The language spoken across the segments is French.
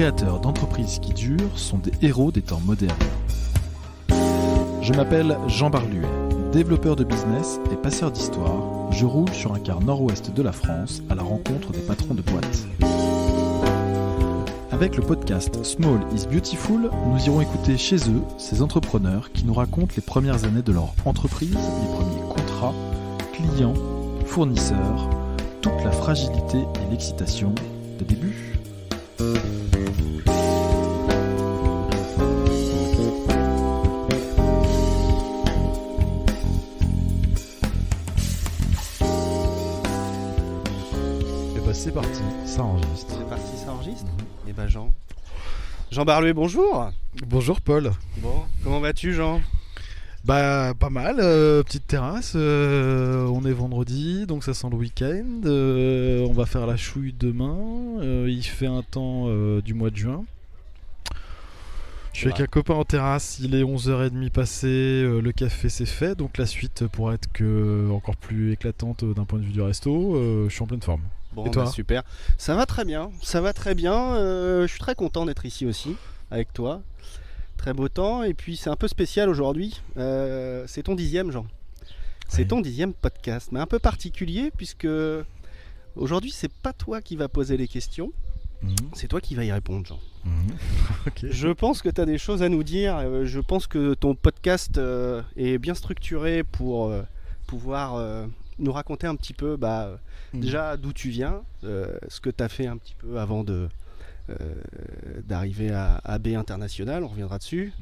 créateurs d'entreprises qui durent sont des héros des temps modernes. Je m'appelle Jean Barluet, développeur de business et passeur d'histoire. Je roule sur un quart nord-ouest de la France à la rencontre des patrons de boîtes. Avec le podcast Small is Beautiful, nous irons écouter chez eux ces entrepreneurs qui nous racontent les premières années de leur entreprise, les premiers contrats, clients, fournisseurs, toute la fragilité et l'excitation des débuts. C'est parti, ça enregistre. C'est parti, ça enregistre. Et ben Jean Barluet, bonjour. Bonjour Paul. Bon, comment vas-tu Jean? Bah pas mal, petite terrasse, on est vendredi, donc ça sent le week-end, on va faire la chouille demain, il fait un temps du mois de juin. Je suis avec un copain en terrasse, il est 11h30 passé, le café c'est fait, donc la suite pourrait être encore plus éclatante d'un point de vue du resto, je suis en pleine forme. Bon, et toi? bah, super, ça va très bien, je suis très content d'être ici aussi, avec toi. Très beau temps, et puis c'est un peu spécial aujourd'hui, c'est ton 10e Jean. C'est ton 10e podcast, mais un peu particulier, puisque aujourd'hui c'est pas toi qui va poser les questions, c'est toi qui vas y répondre Jean. Okay. Je pense que tu as des choses à nous dire, je pense que ton podcast est bien structuré pour pouvoir nous raconter un petit peu déjà d'où tu viens, ce que tu as fait un petit peu avant d'arriver à AB International, on reviendra dessus.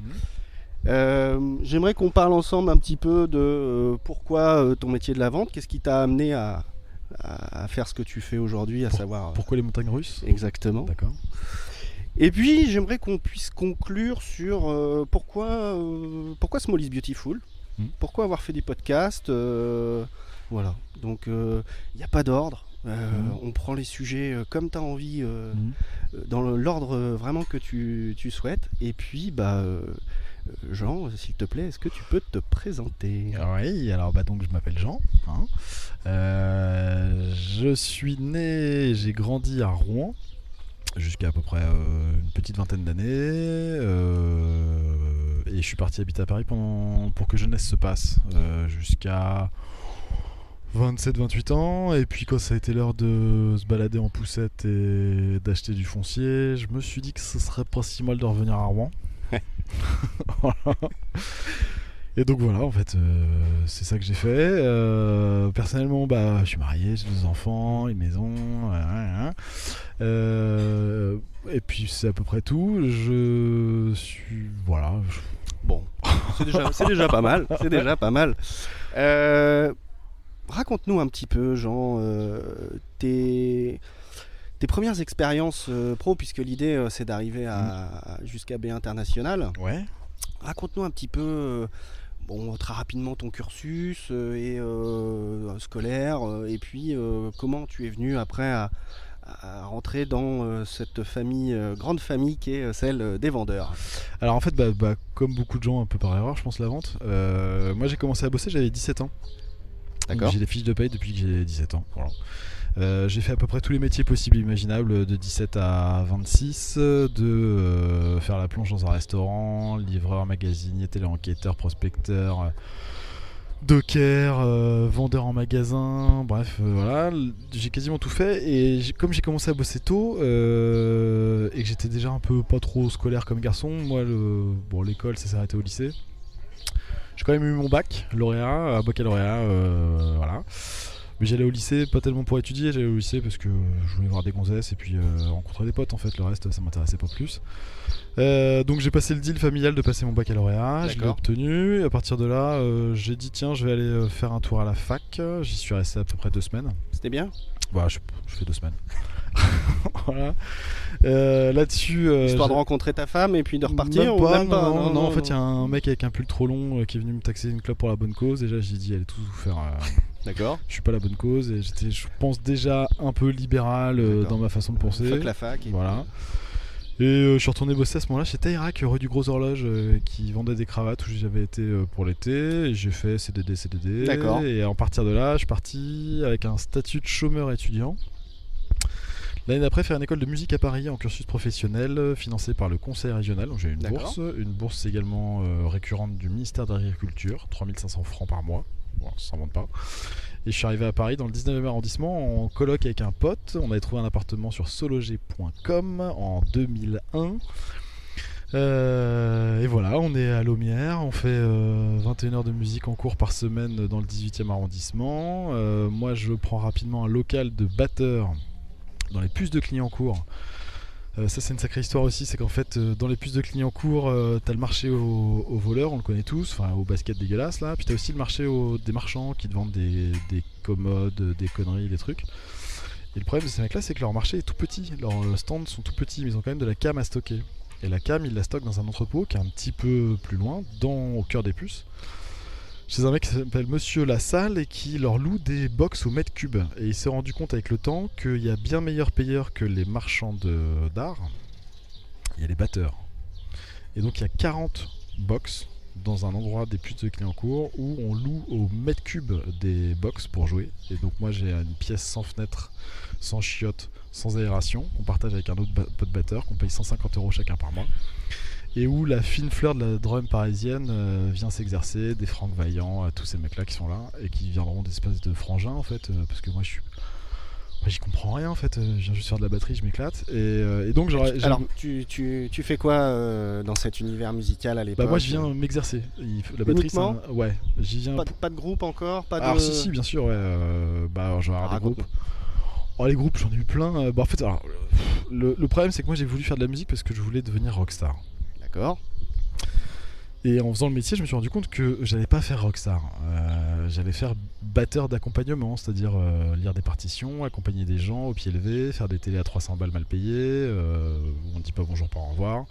J'aimerais qu'on parle ensemble un petit peu de pourquoi ton métier de la vente, qu'est-ce qui t'a amené à faire ce que tu fais aujourd'hui, savoir... Pourquoi les montagnes russes? Exactement. D'accord. Et puis j'aimerais qu'on puisse conclure sur pourquoi Small is Beautiful, pourquoi avoir fait des podcasts, voilà. Donc il n'y a pas d'ordre, on prend les sujets comme tu as envie, dans l'ordre vraiment que tu souhaites. Et puis Jean, s'il te plaît, est-ce que tu peux te présenter? Oui, alors donc je m'appelle Jean, je suis né, j'ai grandi à Rouen jusqu'à à peu près une petite vingtaine d'années, et je suis parti habiter à Paris pour que jeunesse se passe, jusqu'à 27-28 ans, et puis quand ça a été l'heure de se balader en poussette et d'acheter du foncier, je me suis dit que ce serait pas si mal de revenir à Rouen. Voilà. Et donc voilà, en fait, c'est ça que j'ai fait. Personnellement, je suis marié, j'ai 2 enfants, une maison, et puis c'est à peu près tout. Je suis... Voilà. Bon, c'est déjà pas mal. C'est déjà pas mal. Raconte-nous un petit peu, Jean, tes premières expériences pro, puisque l'idée c'est d'arriver jusqu'à B International. Ouais. Raconte-nous un petit peu, très rapidement ton cursus scolaire, et puis comment tu es venu après à rentrer dans cette grande famille qui est celle des vendeurs. Alors en fait, comme beaucoup de gens un peu par erreur, je pense, la vente. Moi j'ai commencé à bosser, j'avais 17 ans. D'accord. J'ai des fiches de paye depuis que j'ai 17 ans. Voilà. J'ai fait à peu près tous les métiers possibles et imaginables, de 17 à 26, de faire la plonge dans un restaurant, livreur, magasinier, téléenquêteur, prospecteur, docker, vendeur en magasin, bref, voilà, j'ai quasiment tout fait. Et comme j'ai commencé à bosser tôt, et que j'étais déjà un peu pas trop scolaire comme garçon, moi l'école ça s'est arrêté au lycée. J'ai quand même eu mon baccalauréat, voilà. Mais j'allais au lycée pas tellement pour étudier, j'allais au lycée parce que je voulais voir des gonzesses et puis rencontrer des potes. En fait, le reste ça m'intéressait pas plus. Donc j'ai passé le deal familial de passer mon baccalauréat. D'accord. Je l'ai obtenu, et à partir de là j'ai dit tiens, je vais aller faire un tour à la fac. J'y suis resté à peu près 2 semaines. C'était bien? Je fais 2 semaines. Voilà. Là-dessus, histoire de rencontrer ta femme et puis de repartir? Même pas, non, en fait il y a un mec avec un pull trop long qui est venu me taxer une clope pour la bonne cause. Déjà j'ai dit allez tout faire. D'accord. Je suis pas la bonne cause et j'étais, je pense, déjà un peu libéral dans ma façon de penser. Fuck la fac. Voilà. Et je suis retourné bosser à ce moment-là chez Tayrak, rue du Gros Horloge, qui vendait des cravates, où j'avais été pour l'été. Et j'ai fait CDD. D'accord. Et à partir de là, je suis parti avec un statut de chômeur étudiant. L'année d'après, faire une école de musique à Paris en cursus professionnel financé par le conseil régional. Donc j'ai une bourse également récurrente du ministère de l'Agriculture, 3500 francs par mois. Bon, ça s'invente pas. Et je suis arrivé à Paris dans le 19e arrondissement en coloc avec un pote. On avait trouvé un appartement sur sologer.com en 2001. Et voilà, on est à Laumière, on fait 21 heures de musique en cours par semaine dans le 18e arrondissement. Moi je prends rapidement un local de batteur dans les puces de Clignancourt. Ça c'est une sacrée histoire aussi, c'est qu'en fait dans les puces de Clignancourt t'as le marché aux voleurs, on le connaît tous, enfin aux baskets dégueulasses là, puis t'as aussi le marché des marchands qui te vendent des commodes, des conneries, des trucs. Et le problème de ces mecs là c'est que leur marché est tout petit, leurs stands sont tout petits mais ils ont quand même de la cam à stocker. Et la cam, il la stocke dans un entrepôt qui est un petit peu plus loin, au cœur des puces, chez un mec qui s'appelle Monsieur Lassalle et qui leur loue des box au mètre cube. Et il s'est rendu compte avec le temps qu'il y a bien meilleurs payeurs que les marchands d'art. Il y a les batteurs. Et donc il y a 40 box dans un endroit des puces de Clignancourt où on loue au mètre cube des box pour jouer. Et donc moi j'ai une pièce sans fenêtre, sans chiottes, sans aération, qu'on partage avec un autre pote batteur, qu'on paye 150 € chacun par mois, et où la fine fleur de la drum parisienne vient s'exercer, des Franck Vaillant, tous ces mecs là qui sont là, et qui viendront des espèces de frangins en fait, parce que moi j'y comprends rien en fait, je viens juste faire de la batterie, je m'éclate, et donc Alors tu fais quoi dans cet univers musical à l'époque? Bah moi je viens m'exercer, la batterie ouais, j'y viens. Pas de groupe encore, Alors si bien sûr, ouais, bah je vais avoir des groupes. Oh, les groupes, j'en ai eu plein. En fait, alors, le problème, c'est que moi, j'ai voulu faire de la musique parce que je voulais devenir rockstar. D'accord. Et en faisant le métier, je me suis rendu compte que j'allais pas faire rockstar. J'allais faire batteur d'accompagnement, c'est-à-dire lire des partitions, accompagner des gens au pied levé, faire des télés à 300 balles mal payées, où on dit pas bonjour, pas au revoir.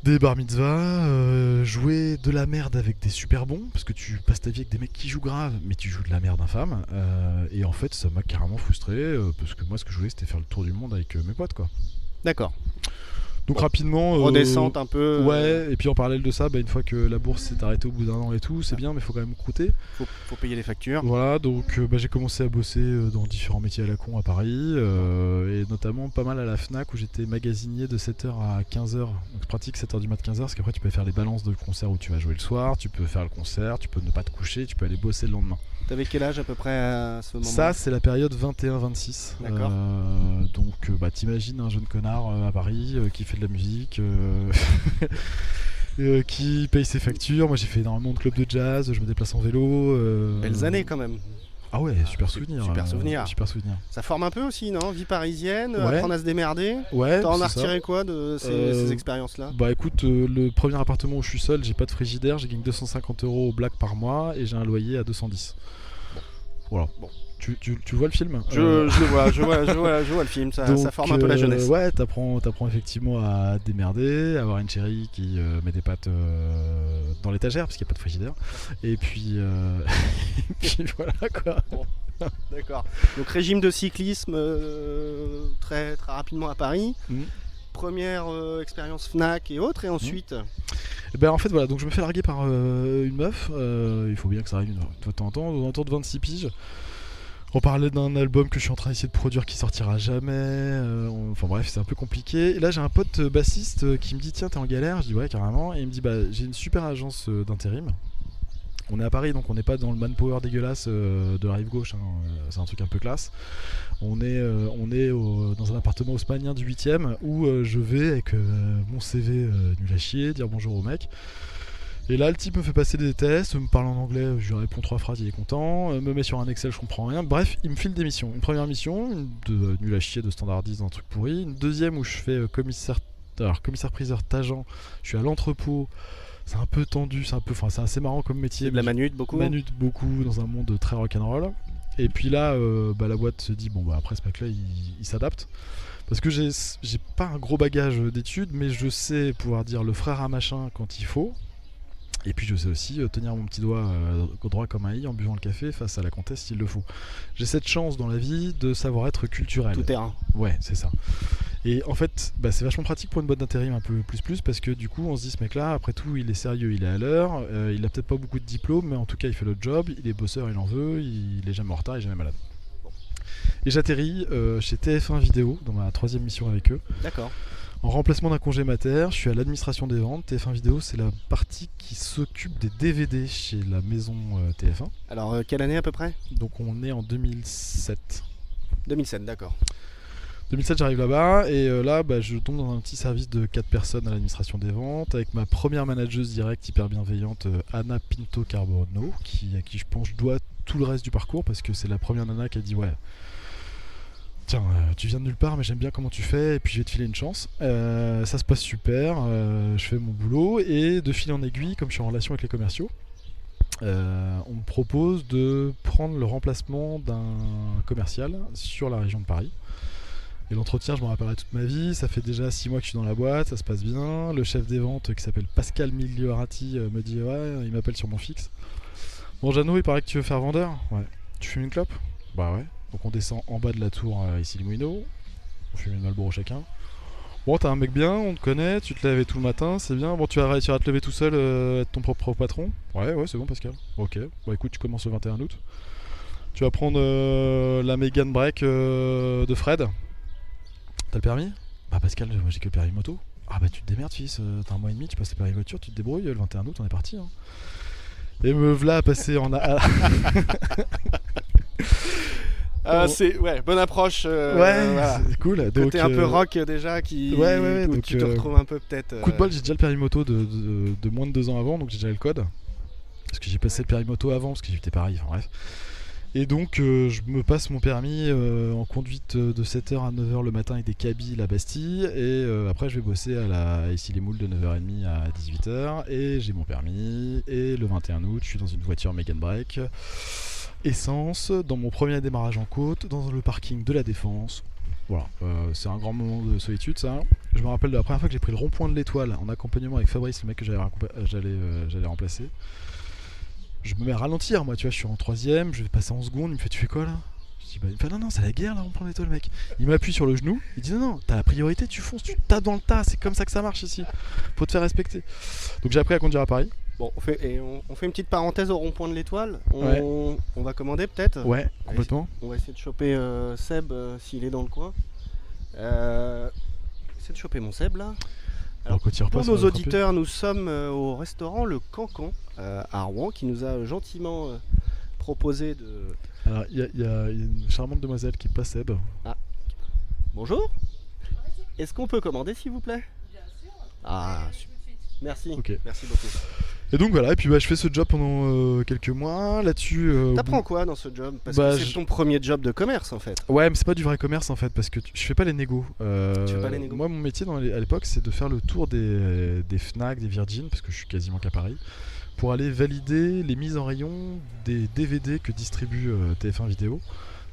Des bar mitzvahs, jouer de la merde avec des super bons, parce que tu passes ta vie avec des mecs qui jouent grave, mais tu joues de la merde infâme. Et en fait, ça m'a carrément frustré, parce que moi, ce que je voulais, c'était faire le tour du monde avec mes potes, quoi. D'accord. Donc rapidement redescente un peu. Ouais, et puis en parallèle de ça, une fois que la bourse s'est arrêtée au bout d'un an et tout, c'est bien, mais il faut quand même croûter. Faut payer les factures. Voilà, donc j'ai commencé à bosser dans différents métiers à la con à Paris, et notamment pas mal à la Fnac où j'étais magasinier de 7h à 15h. Donc pratique 7h du mat 15h, parce qu'après tu peux faire les balances de concert où tu vas jouer le soir, tu peux faire le concert, tu peux ne pas te coucher, tu peux aller bosser le lendemain. T'avais quel âge à peu près à ce moment? Ça c'est la période 21-26. D'accord. Donc t'imagines un jeune connard à Paris qui fait de la musique, qui paye ses factures. Moi j'ai fait énormément de clubs de jazz, je me déplace en vélo. Belles années quand même. Ah ouais, super souvenir. Super souvenir. Ça forme un peu aussi, non? Vie parisienne, ouais. Apprendre à se démerder. Ouais. T'en as retiré quoi de ces expériences-là? Bah écoute, le premier appartement où je suis seul, j'ai pas de frigidaire, j'ai gagné 250 € au black par mois et j'ai un loyer à 210. Bon. Voilà. Bon. Tu vois le film? Je vois le film, ça forme un peu la jeunesse. Ouais, t'apprends effectivement à te démerder, à avoir une chérie qui met des pâtes dans l'étagère parce qu'il n'y a pas de frigidaire. Et puis, voilà quoi. Bon. D'accord. Donc régime de cyclisme très, très rapidement à Paris. Première expérience Fnac et autres, et ensuite en fait voilà, donc je me fais larguer par une meuf, il faut bien que ça arrive de temps en temps, autour de 26 piges. On parlait d'un album que je suis en train d'essayer de produire qui sortira jamais. Enfin bref, c'est un peu compliqué. Et là, j'ai un pote bassiste qui me dit tiens, t'es en galère? Je dis ouais, carrément. Et il me dit j'ai une super agence d'intérim. On est à Paris, donc on n'est pas dans le manpower dégueulasse de la rive gauche. C'est un truc un peu classe. On est dans un appartement haussmannien du 8ème où je vais avec mon CV nul à chier, dire bonjour au mec. Et là, le type me fait passer des tests, me parle en anglais, je lui réponds 3 phrases, il est content, me met sur un Excel, je comprends rien. Bref, il me file des missions. Une première mission, de nul à chier, de standardise, d'un truc pourri. Une deuxième où je fais commissaire-priseur Tageant. Je suis à l'entrepôt. C'est un peu tendu, c'est assez marrant comme métier. C'est de la manute beaucoup. Manute beaucoup dans un monde très rock'n'roll. Et puis là, la boîte se dit après ce mec-là, il s'adapte. Parce que j'ai pas un gros bagage d'études, mais je sais pouvoir dire le frère à machin quand il faut. Et puis je sais aussi tenir mon petit doigt droit comme un i en buvant le café face à la comtesse s'il le faut. J'ai cette chance dans la vie de savoir être culturel. Tout terrain. Ouais, c'est ça. Et en fait, c'est vachement pratique pour une boîte d'intérim un peu plus parce que du coup on se dit ce mec là, après tout il est sérieux, il est à l'heure, il a peut-être pas beaucoup de diplômes mais en tout cas il fait le job, il est bosseur, il en veut, il est jamais en retard, il est jamais malade. Bon. Et j'atterris chez TF1 Vidéo dans ma 3e mission avec eux. D'accord. En remplacement d'un congé mater, je suis à l'administration des ventes. TF1 Vidéo, c'est la partie qui s'occupe des DVD chez la maison TF1. Alors, quelle année à peu près? Donc on est en 2007. 2007, d'accord. 2007, j'arrive là-bas et là, je tombe dans un petit service de 4 personnes à l'administration des ventes avec ma première manageuse directe hyper bienveillante, Anna Pinto Carbono, à qui je pense je dois tout le reste du parcours parce que c'est la première nana qui a dit ouais. Tiens, tu viens de nulle part, mais j'aime bien comment tu fais, et puis je vais te filer une chance. Ça se passe super, je fais mon boulot, et de fil en aiguille, comme je suis en relation avec les commerciaux, on me propose de prendre le remplacement d'un commercial sur la région de Paris. Et l'entretien, je m'en rappellerai toute ma vie, ça fait déjà 6 mois que je suis dans la boîte, ça se passe bien. Le chef des ventes, qui s'appelle Pascal Migliorati, me dit ouais, il m'appelle sur mon fixe. Bon, Jeannot, il paraît que tu veux faire vendeur. Ouais. Tu fumes une clope? Bah ouais. Donc on descend en bas de la tour ici les Moulineaux, on fume une Marlboro chacun. Bon, t'as un mec bien, on te connaît, tu te lèves tout le matin, c'est bien. Bon, tu vas réussir à te lever tout seul, être ton propre patron? Ouais, c'est bon Pascal. Ok, bon écoute, tu commences le 21 août. Tu vas prendre la Mégane Break de Fred. T'as le permis? Bah Pascal, moi j'ai que le permis moto. Ah bah tu te démerdes fils, t'as un mois et demi, tu passes le permis voiture, tu te débrouilles, le 21 août on est parti. Hein. Et me v'là à passer en... C'est bonne approche. Voilà. C'est cool. Côté un peu rock déjà qui. Ouais. Donc, tu te retrouves un peu peut-être. Coup de bol, j'ai déjà le permis moto de moins de 2 ans avant, donc j'ai déjà le code. Parce que j'ai passé le permis moto avant, parce que j'étais pareil. Enfin bref. Et donc je me passe mon permis en conduite de 7h à 9h le matin avec des cabis la Bastille. Et après je vais bosser ici les Moules de 9h30 à 18h. Et j'ai mon permis. Et le 21 août, je suis dans une voiture Mégane Break. Essence, dans mon premier démarrage en côte, dans le parking de la Défense. Voilà, c'est un grand moment de solitude ça. Je me rappelle de la première fois que j'ai pris le rond-point de l'Étoile en accompagnement avec Fabrice, le mec que j'allais remplacer. Je me mets à ralentir, moi tu vois, je suis en 3ème, je vais passer en seconde, il me fait tu fais quoi là? Je dis bah il me fait non c'est la guerre là, rond-point de l'Étoile mec. Il m'appuie sur le genou, il dit non, t'as la priorité, tu fonces, tu tapes dans le tas, c'est comme ça que ça marche ici. Faut te faire respecter. Donc j'ai appris à conduire à Paris. Bon, on fait une petite parenthèse au rond-point de l'Étoile. On va commander peut-être. Ouais, complètement. On va essayer de choper Seb s'il est dans le coin. Essayer de choper mon Seb là. Alors, pour nos auditeurs, nous sommes au restaurant Le Cancan à Rouen qui nous a gentiment proposé de. Alors il y a une charmante demoiselle qui passe Seb. Ah. Bonjour. Est-ce qu'on peut commander s'il vous plaît? Bien sûr. Ah, super. Merci. Okay. Merci beaucoup. Et donc voilà, et puis je fais ce job pendant quelques mois là-dessus. T'apprends quoi dans ce job? Parce que c'est ton premier job de commerce en fait. Ouais, mais c'est pas du vrai commerce en fait, parce que je fais pas les négos. Tu fais pas les négos? Moi, mon métier à l'époque, c'est de faire le tour des Fnac, des Virgin, parce que je suis quasiment qu'à Paris, pour aller valider les mises en rayon des DVD que distribue TF1 Vidéo.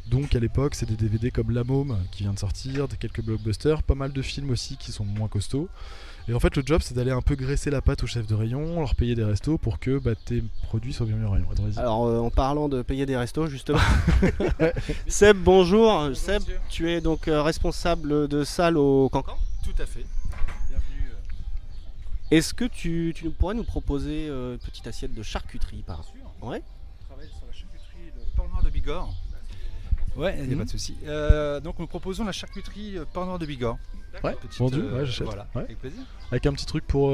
Donc à l'époque, c'est des DVD comme La Môme qui vient de sortir, quelques blockbusters, pas mal de films aussi qui sont moins costauds. Et en fait, le job, c'est d'aller un peu graisser la patte aux chefs de rayon, leur payer des restos pour que tes produits soient bien mis en rayon. Alors, en parlant de payer des restos, justement, Seb, bonjour. Bonjour Seb, monsieur. Tu es donc responsable de salle au Cancan? Tout à fait. Bienvenue. Est-ce que tu pourrais nous proposer une petite assiette de charcuterie par Bien sûr. Ouais. On travaille sur la charcuterie de Port Noir de Bigorre. Ouais, il n'y a pas de souci. Donc nous proposons la charcuterie Port Noir de Bigorre. Ouais, vendu, j'achète. Voilà, ouais. avec plaisir. Avec un petit truc pour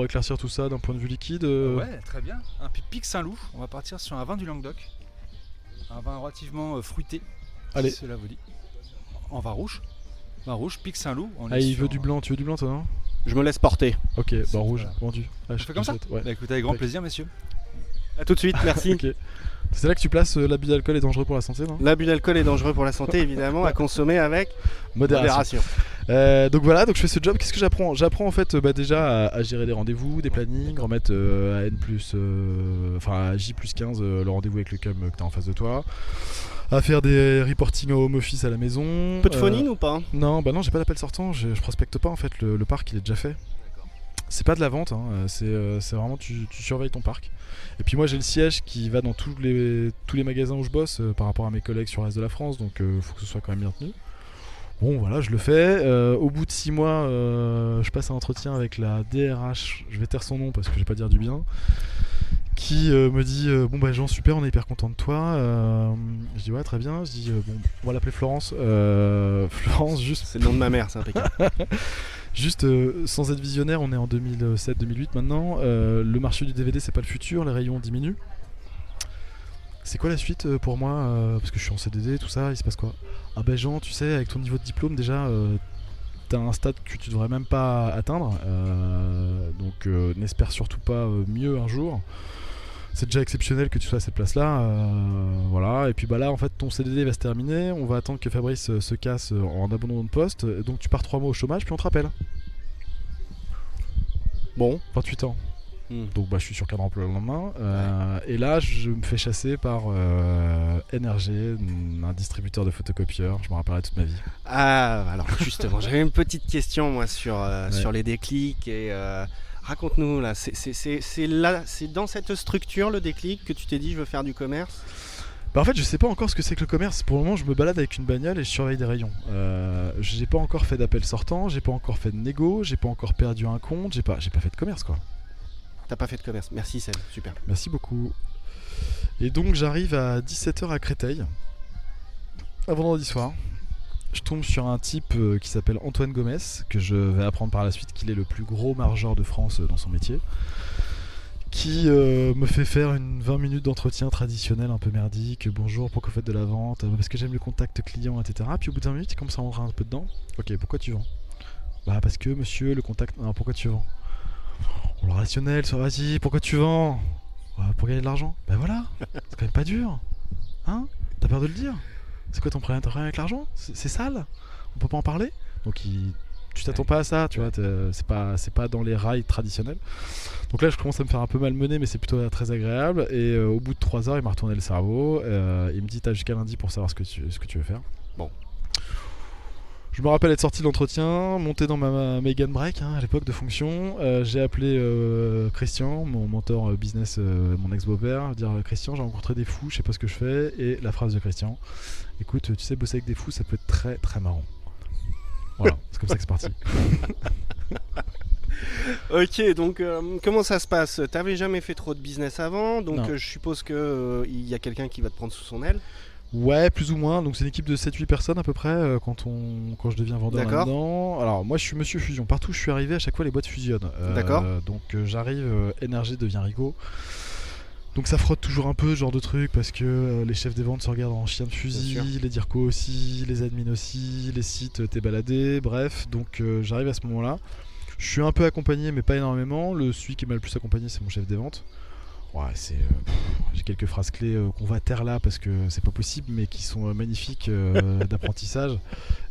éclaircir tout ça d'un point de vue liquide. Ouais, très bien. Un Pic Saint-Loup, on va partir sur un vin du Languedoc. Un vin relativement fruité. Allez. Si cela vous dit. En vin rouge. Vin rouge, Pic Saint-Loup. Il veut du blanc, tu veux du blanc toi non? Je me laisse porter. Ok, rouge, vendu. On fait comme ça? Ouais. Bah écoutez, avec grand plaisir messieurs. A tout de suite, merci. Okay. C'est là que tu places l'abus d'alcool est dangereux pour la santé, non? L'abus d'alcool est dangereux pour la santé, évidemment, à consommer avec modération. Donc voilà, donc je fais ce job. Qu'est-ce que j'apprends? J'apprends en fait déjà à gérer des rendez-vous, des plannings, remettre à à J+15 le rendez-vous avec le cum que tu as en face de toi, à faire des reporting au home office à la maison. Peu de phoning ou pas? Non, j'ai pas d'appel sortant, je prospecte pas en fait, le parc il est déjà fait. C'est pas de la vente, hein. C'est vraiment tu surveilles ton parc. Et puis moi j'ai le siège qui va dans tous les magasins où je bosse par rapport à mes collègues sur le reste de la France, donc faut que ce soit quand même bien tenu. Bon voilà, je le fais. Au bout de 6 mois, je passe un entretien avec la DRH, je vais taire son nom parce que je vais pas dire du bien, qui me dit bon bah Jean, super, on est hyper content de toi. Je dis ouais, très bien. Je dis bon, on va l'appeler Florence. Florence, juste. C'est le nom de ma mère, c'est impeccable. Juste sans être visionnaire, on est en 2007-2008 maintenant. Le marché du DVD, c'est pas le futur, les rayons diminuent. C'est quoi la suite pour moi parce que je suis en CDD, tout ça, il se passe quoi? Ah ben Jean, tu sais, avec ton niveau de diplôme déjà, t'as un stade que tu devrais même pas atteindre, donc n'espère surtout pas mieux un jour. C'est déjà exceptionnel que tu sois à cette place-là, voilà. Et puis bah là, en fait, ton CDD va se terminer, on va attendre que Fabrice se casse en abandon de poste, donc tu pars 3 mois au chômage, puis on te rappelle. Bon, 28 ans. Donc bah, je suis sur cadre emploi le lendemain. Et là, je me fais chasser par NRG, un distributeur de photocopieurs. Je me rappellerai toute ma vie. Ah, alors justement, j'avais une petite question moi sur les déclics. Et raconte-nous, là, c'est dans cette structure, le déclic, que tu t'es dit je veux faire du commerce? Bah en fait, je sais pas encore ce que c'est que le commerce. Pour le moment, je me balade avec une bagnole et je surveille des rayons. J'ai pas encore fait d'appel sortant, j'ai pas encore fait de négo, j'ai pas encore perdu un compte, j'ai pas fait de commerce, quoi. T'as pas fait de commerce. Merci Seb, super. Merci beaucoup. Et donc j'arrive à 17h à Créteil, un vendredi soir. Je tombe sur un type qui s'appelle Antoine Gomez, que je vais apprendre par la suite qu'il est le plus gros margeur de France dans son métier, qui me fait faire une 20 minutes d'entretien traditionnel un peu merdique. Bonjour, pourquoi vous faites de la vente? Parce que j'aime le contact client, etc. Puis au bout de 20 minutes, il commence à rentrer un peu dedans. Ok, pourquoi tu vends? Bah parce que monsieur, le contact... Non, pourquoi tu vends? Le rationnel, ça vas-y, pourquoi tu vends? Pour gagner de l'argent. Ben voilà, c'est quand même pas dur. Hein? T'as peur de le dire? C'est quoi ton problème avec l'argent? C'est sale? On peut pas en parler? Donc tu t'attends pas à ça, tu vois, c'est pas dans les rails traditionnels. Donc là je commence à me faire un peu malmener, mais c'est plutôt très agréable. Et au bout de 3 heures, il m'a retourné le cerveau. Il me dit t'as jusqu'à lundi pour savoir ce que tu veux faire. Bon. Je me rappelle être sorti de l'entretien, monté dans ma Megane Break à l'époque de fonction. J'ai appelé Christian, mon mentor business, mon ex-beau-père, dire Christian, j'ai rencontré des fous, je sais pas ce que je fais. Et la phrase de Christian, écoute, tu sais, bosser avec des fous, ça peut être très très marrant. Voilà, c'est comme ça que c'est parti. Ok, donc comment ça se passe? T'avais jamais fait trop de business avant, donc je suppose qu'il y a quelqu'un qui va te prendre sous son aile. Ouais, plus ou moins. Donc c'est une équipe de 7-8 personnes à peu près quand je deviens vendeur là-dedans. Alors moi je suis monsieur fusion. Partout où je suis arrivé, à chaque fois les boîtes fusionnent. D'accord. Donc j'arrive, NRG devient Rigaud. Donc ça frotte toujours un peu ce genre de truc parce que les chefs des ventes se regardent en chien de fusil, les dircos aussi, les admins aussi, les sites t'es baladé, bref. Donc j'arrive à ce moment-là. Je suis un peu accompagné mais pas énormément. Celui qui m'a le plus accompagné c'est mon chef des ventes. Ouais, j'ai quelques phrases clés qu'on va taire là parce que c'est pas possible, mais qui sont magnifiques d'apprentissage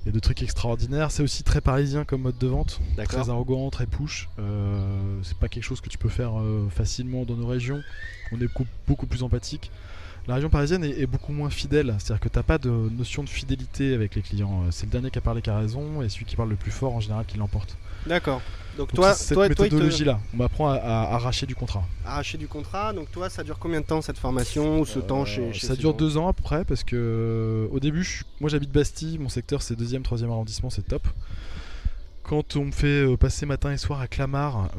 et de trucs extraordinaires. C'est aussi très parisien comme mode de vente, très arrogant, très push. C'est pas quelque chose que tu peux faire facilement dans nos régions. On est beaucoup plus empathique. La région parisienne est beaucoup moins fidèle, c'est-à-dire que t'as pas de notion de fidélité avec les clients. C'est le dernier qui a parlé qui a raison et celui qui parle le plus fort en général qui l'emporte. D'accord. Donc cette méthodologie-là, on m'apprend à arracher du contrat. Arracher du contrat, donc toi ça dure combien de temps cette formation ou ce temps chez ça dure 2 ans à peu près parce que au début, moi j'habite Bastille, mon secteur c'est 2e, 3e arrondissement, c'est top. Quand on me fait passer matin et soir à Clamart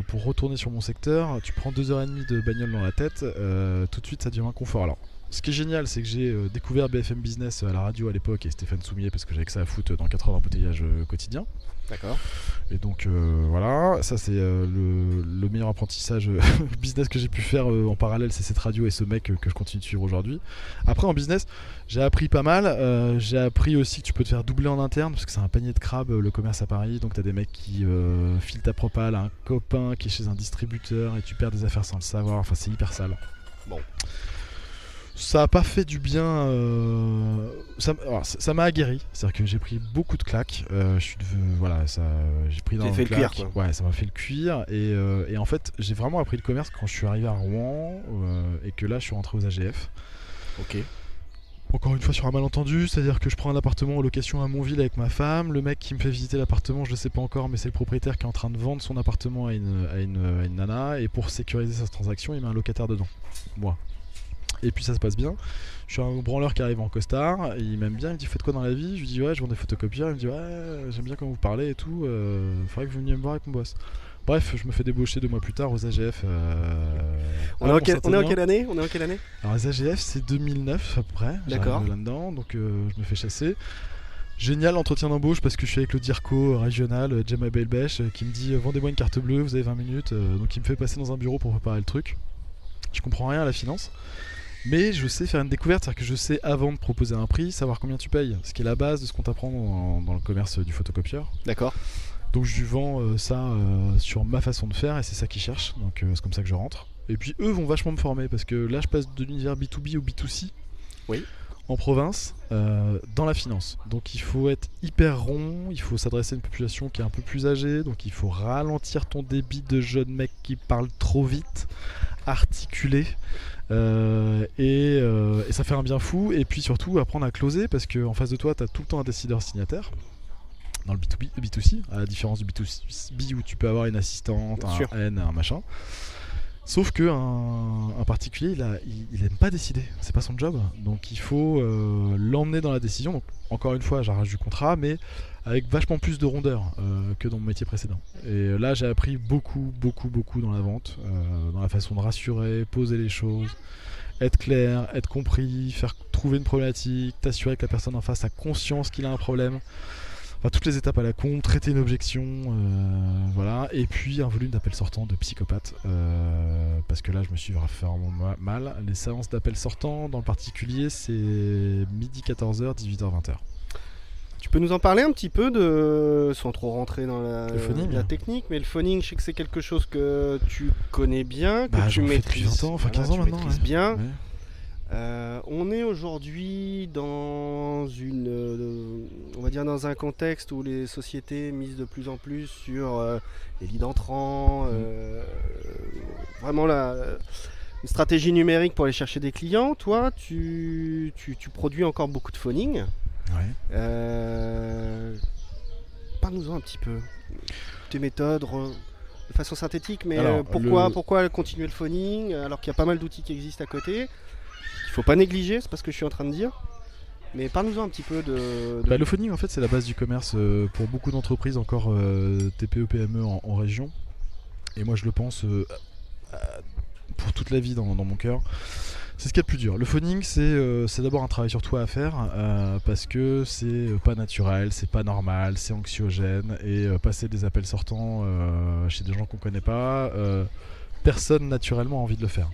pour retourner sur mon secteur, tu prends 2h30 de bagnole dans la tête, tout de suite ça devient un confort. Alors, ce qui est génial, c'est que j'ai découvert BFM Business à la radio à l'époque et Stéphane Soumier parce que j'avais que ça à foutre dans 4 heures d'embouteillage quotidien. D'accord. Et donc voilà, ça c'est le meilleur apprentissage business que j'ai pu faire en parallèle, c'est cette radio et ce mec que je continue de suivre aujourd'hui. Après en business, j'ai appris pas mal, j'ai appris aussi que tu peux te faire doubler en interne parce que c'est un panier de crabes le commerce à Paris, donc t'as des mecs qui filent ta propale à un copain qui est chez un distributeur et tu perds des affaires sans le savoir, enfin c'est hyper sale. Bon. Ça a pas fait du bien. Ça m'a aguerri. C'est-à-dire que j'ai pris beaucoup de claques. J'ai pris dans le cuir, quoi. Ouais, ça m'a fait le cuir. Et en fait, j'ai vraiment appris le commerce quand je suis arrivé à Rouen et que là, je suis rentré aux AGF. Ok. Encore une fois sur un malentendu, c'est-à-dire que je prends un appartement en location à Montville avec ma femme. Le mec qui me fait visiter l'appartement, je le sais pas encore, mais c'est le propriétaire qui est en train de vendre son appartement à une nana. Et pour sécuriser sa transaction, il met un locataire dedans. Moi. Et puis ça se passe bien. Je suis un branleur qui arrive en costard, il m'aime bien, il me dit faites quoi dans la vie? Je lui dis ouais, je vends des photocopieurs. Il me dit ouais, j'aime bien quand vous parlez et tout, faudrait que vous veniez me voir avec mon boss. Bref, je me fais débaucher 2 mois plus tard aux AGF. On est en quelle année Alors les AGF c'est 2009 à peu près. D'accord. J'arrive là-dedans, donc je me fais chasser. Génial entretien d'embauche parce que je suis avec le DIRCO régional, Djema Belbèche, qui me dit vendez-moi une carte bleue, vous avez 20 minutes. Donc il me fait passer dans un bureau pour préparer le truc. Je comprends rien à la finance, mais je sais faire une découverte, c'est-à-dire que je sais avant de proposer un prix, savoir combien tu payes, ce qui est la base de ce qu'on t'apprend dans le commerce du photocopieur. D'accord. Donc je lui vends ça sur ma façon de faire et c'est ça qu'ils cherchent, donc c'est comme ça que je rentre. Et puis eux vont vachement me former parce que là je passe de l'univers B2B au B2C. Oui. En province, dans la finance. Donc il faut être hyper rond, il faut s'adresser à une population qui est un peu plus âgée, donc il faut ralentir ton débit de jeunes mecs qui parlent trop vite, articuler, et ça fait un bien fou. Et puis surtout apprendre à closer parce qu'en face de toi, tu as tout le temps un décideur signataire. Dans le B2B, B2C, à la différence du B2B où tu peux avoir une assistante, Bien un sûr. N, un machin. Sauf que un particulier, il aime pas décider, c'est pas son job, donc il faut l'emmener dans la décision. Donc encore une fois, j'arrache du contrat, mais avec vachement plus de rondeur que dans mon métier précédent. Et là, j'ai appris beaucoup dans la vente, dans la façon de rassurer, poser les choses, être clair, être compris, faire trouver une problématique, t'assurer que la personne en face a conscience qu'il a un problème. Enfin, toutes les étapes à la con, traiter une objection, voilà, et puis un volume d'appels sortants de psychopathe, parce que là je me suis vraiment mal. Les séances d'appels sortants, dans le particulier, c'est midi 14h, 18h, 20h. Tu peux nous en parler un petit peu sans trop rentrer dans Le phoning. la technique, mais le phoning, je sais que c'est quelque chose que tu connais bien, que tu j'en fais maîtrises. depuis 20 ans, enfin 15 ans tu maintenant. maîtrises Ouais. bien. Ouais. On est aujourd'hui dans on va dire dans un contexte où les sociétés misent de plus en plus sur les leads entrants, vraiment une stratégie numérique pour aller chercher des clients. Toi, tu produis encore beaucoup de phoning. Ouais. Parle-nous-en un petit peu. Tes méthodes de façon synthétique, mais Alors, pourquoi continuer le phoning alors qu'il y a pas mal d'outils qui existent à côté? Il faut pas négliger, c'est pas ce que je suis en train de dire. Mais parle-nous-en un petit peu de... Le phoning, en fait, c'est la base du commerce pour beaucoup d'entreprises, encore TPE, PME en région. Et moi, je le pense pour toute la vie dans mon cœur. C'est ce qu'il y a de plus dur. Le phoning, c'est d'abord un travail sur toi à faire parce que c'est pas naturel, c'est pas normal, c'est anxiogène. Et passer des appels sortants chez des gens qu'on connaît pas, personne naturellement a envie de le faire.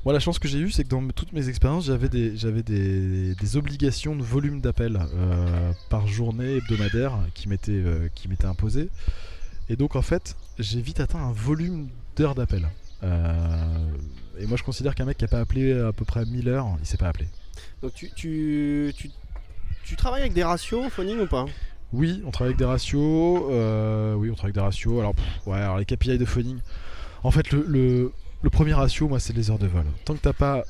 Moi, la chance que j'ai eue, c'est que dans toutes mes expériences, j'avais des obligations de volume d'appels par journée hebdomadaire qui m'étaient imposées. Et donc, en fait, j'ai vite atteint un volume d'heures d'appels. Et moi, je considère qu'un mec qui n'a pas appelé à peu près 1000 heures, il ne s'est pas appelé. Donc, tu travailles avec des ratios au phoning ou pas? Oui, on travaille avec des ratios. Alors les KPI de phoning. En fait, le premier ratio, moi, c'est les heures de vol. Tant que t'as pas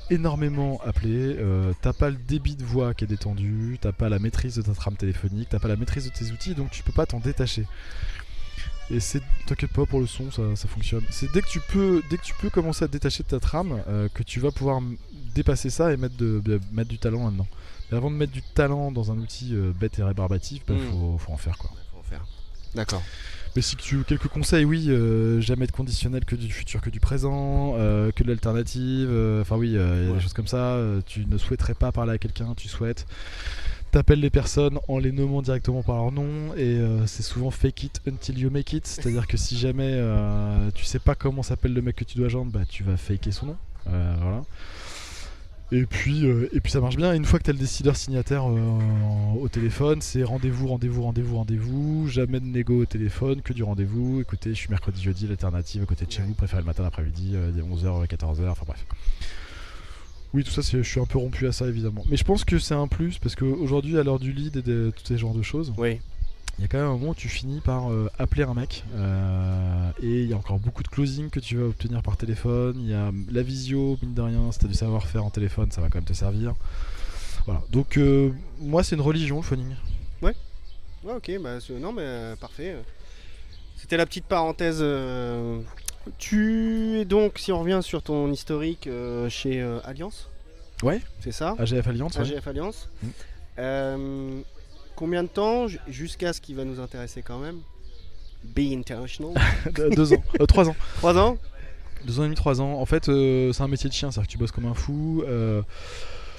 énormément appelé, t'as pas le débit de voix qui est détendu, t'as pas la maîtrise de ta trame téléphonique, t'as pas la maîtrise de tes outils, donc tu peux pas t'en détacher. Et t'inquiète pas pour le son, ça fonctionne. C'est dès que tu peux commencer à te détacher de ta trame que tu vas pouvoir dépasser ça et mettre du talent là-dedans. Mais avant de mettre du talent dans un outil bête et rébarbatif, faut en faire quoi. Faut en faire. D'accord. Mais si tu quelques conseils, oui, jamais de conditionnel que du futur que du présent, que de l'alternative, il y a des choses comme ça, tu ne souhaiterais pas parler à quelqu'un, tu souhaites. T'appelles les personnes en les nommant directement par leur nom et c'est souvent fake it until you make it, c'est-à-dire que si jamais tu sais pas comment s'appelle le mec que tu dois joindre, bah tu vas faker son nom, voilà. Et puis ça marche bien. Et une fois que tu as le décideur signataire au téléphone, c'est rendez-vous, jamais de négo au téléphone, que du rendez-vous. Écoutez, je suis mercredi, jeudi, l'alternative à côté de chez vous, préférez le matin, l'après-midi, 11h, 14h, enfin bref. Oui, tout ça, je suis un peu rompu à ça évidemment. Mais je pense que c'est un plus parce qu'aujourd'hui, à l'heure du lead et de tous ces genres de choses, oui. Il y a quand même un moment où tu finis par appeler un mec et il y a encore beaucoup de closing que tu vas obtenir par téléphone. Il y a la visio, mine de rien, si tu as du savoir-faire en téléphone, ça va quand même te servir. Voilà. Donc moi c'est une religion le phoning. Ouais, ok, non mais parfait. C'était la petite parenthèse. Tu es donc, si on revient sur ton historique chez Alliance. Ouais. C'est ça? AGF Alliance. AGF ouais. Alliance. Combien de temps, jusqu'à ce qui va nous intéresser quand même, Be International. 2 ans, 3 ans. 3 ans. 2 ans et demi, 3 ans. En fait, c'est un métier de chien, c'est-à-dire que tu bosses comme un fou.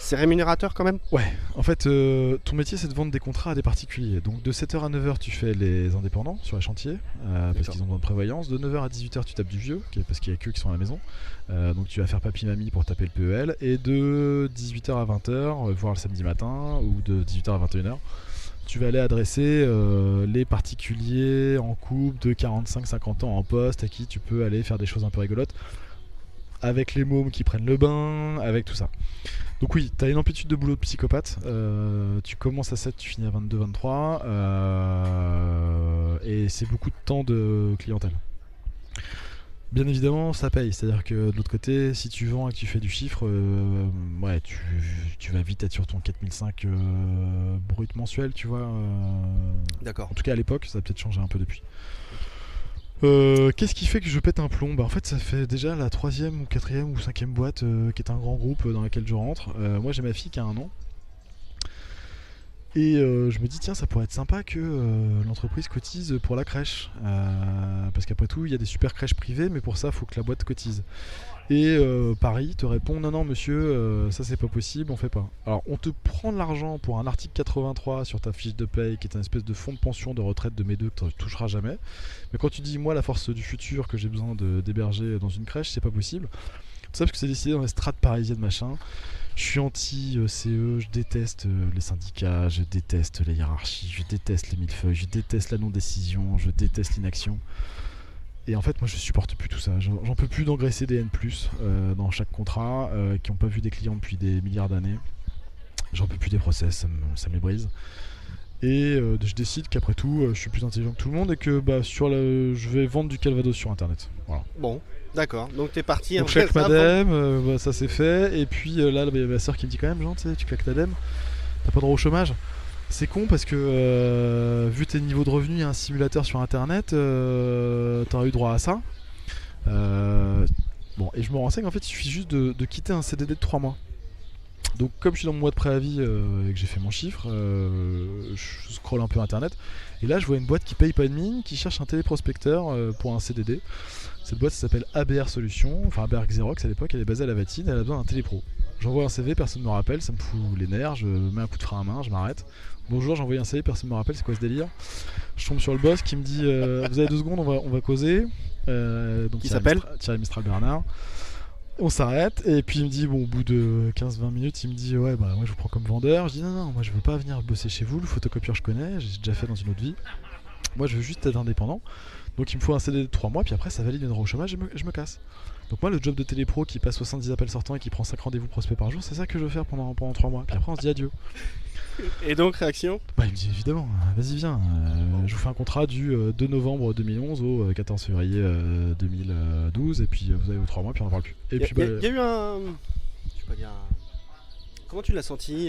C'est rémunérateur quand même. Ouais, en fait, ton métier c'est de vendre des contrats à des particuliers. Donc de 7h à 9h, tu fais les indépendants sur les chantiers, parce qu'ils ont besoin de prévoyance. De 9h à 18h, tu tapes du vieux, parce qu'il y a qu'eux qui sont à la maison. Donc tu vas faire papy-mamie pour taper le PEL. Et de 18h à 20h, voire le samedi matin, ou de 18h à 21h, tu vas aller adresser les particuliers en couple de 45-50 ans en poste, à qui tu peux aller faire des choses un peu rigolotes, avec les mômes qui prennent le bain, avec tout ça. Donc oui, tu as une amplitude de boulot de psychopathe. Tu commences à 7, tu finis à 22-23. Et c'est beaucoup de temps de clientèle. Bien évidemment, ça paye. C'est-à-dire que de l'autre côté, si tu vends et que tu fais du chiffre, ouais, tu vas vite être sur ton 4005 brut mensuel, tu vois. D'accord. En tout cas à l'époque, ça a peut-être changé un peu depuis. Qu'est-ce qui fait que je pète un plomb? Bah en fait ça fait déjà la 3e ou 4e ou 5e boîte qui est un grand groupe dans laquelle je rentre. Moi j'ai ma fille qui a 1 an. Et je me dis tiens ça pourrait être sympa que l'entreprise cotise pour la crèche. Parce qu'après tout il y a des super crèches privées mais pour ça il faut que la boîte cotise. Et Paris te répond non monsieur ça c'est pas possible, on fait pas. Alors on te prend de l'argent pour un article 83 sur ta fiche de paye qui est un espèce de fonds de pension de retraite de mes deux que tu toucheras jamais. Mais quand tu dis moi la force du futur que j'ai besoin d'héberger dans une crèche c'est pas possible. Tout ça parce que c'est décidé dans les strates parisiennes machin. Je suis anti-CE, je déteste les syndicats, je déteste les hiérarchies, je déteste les millefeuilles, je déteste la non-décision, je déteste l'inaction. Et en fait moi je supporte plus tout ça, j'en peux plus d'engraisser des N+, dans chaque contrat, qui n'ont pas vu des clients depuis des milliards d'années. J'en peux plus des process, ça me les brise. Et je décide qu'après tout je suis plus intelligent que tout le monde et que je vais vendre du Calvados sur internet. Voilà. Bon, d'accord, donc t'es parti. Donc chaque madame, ça c'est fait. Et puis là il y a ma soeur qui me dit quand même Jean, tu claques ta dème, t'as pas droit au chômage. C'est con parce que vu tes niveaux de revenus, il y a un simulateur sur internet, t'aurais eu droit à ça. Bon, et je me renseigne, en fait il suffit juste de quitter un CDD de 3 mois. Donc comme je suis dans mon mois de préavis et que j'ai fait mon chiffre, je scrolle un peu internet. Et là je vois une boîte qui paye pas de mine, qui cherche un téléprospecteur pour un CDD. Cette boîte s'appelle ABR Solutions, enfin ABR Xerox à l'époque, elle est basée à la Vatine, elle a besoin d'un télépro. J'envoie un CV, personne ne me rappelle, ça me fout les nerfs, je mets un coup de frein à main, je m'arrête. Bonjour, j'ai envoyé un CV, personne ne me rappelle, c'est quoi ce délire? Je tombe sur le boss qui me dit vous avez 2 secondes, on va causer. Donc qui s'appelle Thierry Mistral Bernard. On s'arrête et puis il me dit bon au bout de 15-20 minutes il me dit ouais bah moi je vous prends comme vendeur. Je dis non moi je veux pas venir bosser chez vous, le photocopieur je connais, j'ai déjà fait dans une autre vie. Moi je veux juste être indépendant. Donc il me faut un CD de 3 mois puis après ça valide mes droits au chômage et je me casse. Donc moi le job de télépro qui passe 70 appels sortants et qui prend 5 rendez-vous prospects par jour, c'est ça que je veux faire pendant 3 mois. Puis après on se dit adieu. Et donc réaction? Bah il me dit évidemment, vas-y viens, je vous fais un contrat du 2 novembre 2011 au 14 février 2012 et puis vous avez vos 3 mois puis on en parle plus. Et puis y a eu un... Je sais pas dire... Comment tu l'as senti,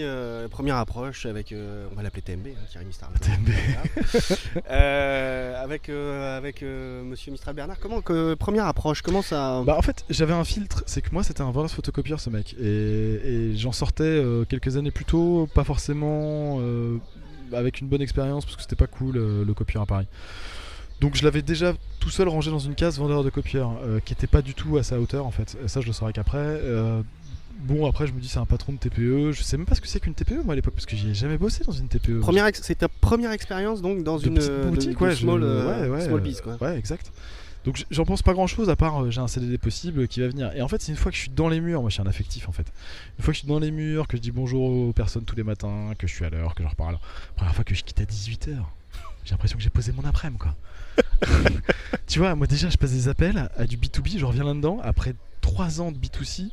première approche avec, on va l'appeler TMB, Thierry Mistral Bernard. avec Monsieur Mistral Bernard, première approche, comment ça... Bah en fait j'avais un filtre, c'est que moi c'était un vendeur photocopieur ce mec et j'en sortais quelques années plus tôt, pas forcément avec une bonne expérience parce que c'était pas cool le copieur à Paris. Donc je l'avais déjà tout seul rangé dans une case vendeur de copieurs qui était pas du tout à sa hauteur en fait, ça je le saurais qu'après. Bon après je me dis c'est un patron de TPE, je sais même pas ce que c'est qu'une TPE moi à l'époque parce que j'y ai jamais bossé dans une TPE. C'est ta première expérience donc dans une boutique, small biz quoi. Ouais exact. Donc j'en pense pas grand chose à part j'ai un CDD possible qui va venir. Et en fait c'est une fois que je suis dans les murs, moi je suis un affectif en fait. Une fois que je suis dans les murs, que je dis bonjour aux personnes tous les matins, que je suis à l'heure, que je repars à l'heure. Première fois que je quitte à 18h, j'ai l'impression que j'ai posé mon après-midi quoi. Tu vois moi déjà je passe des appels à du B2B, je reviens là-dedans après 3 ans de B2C.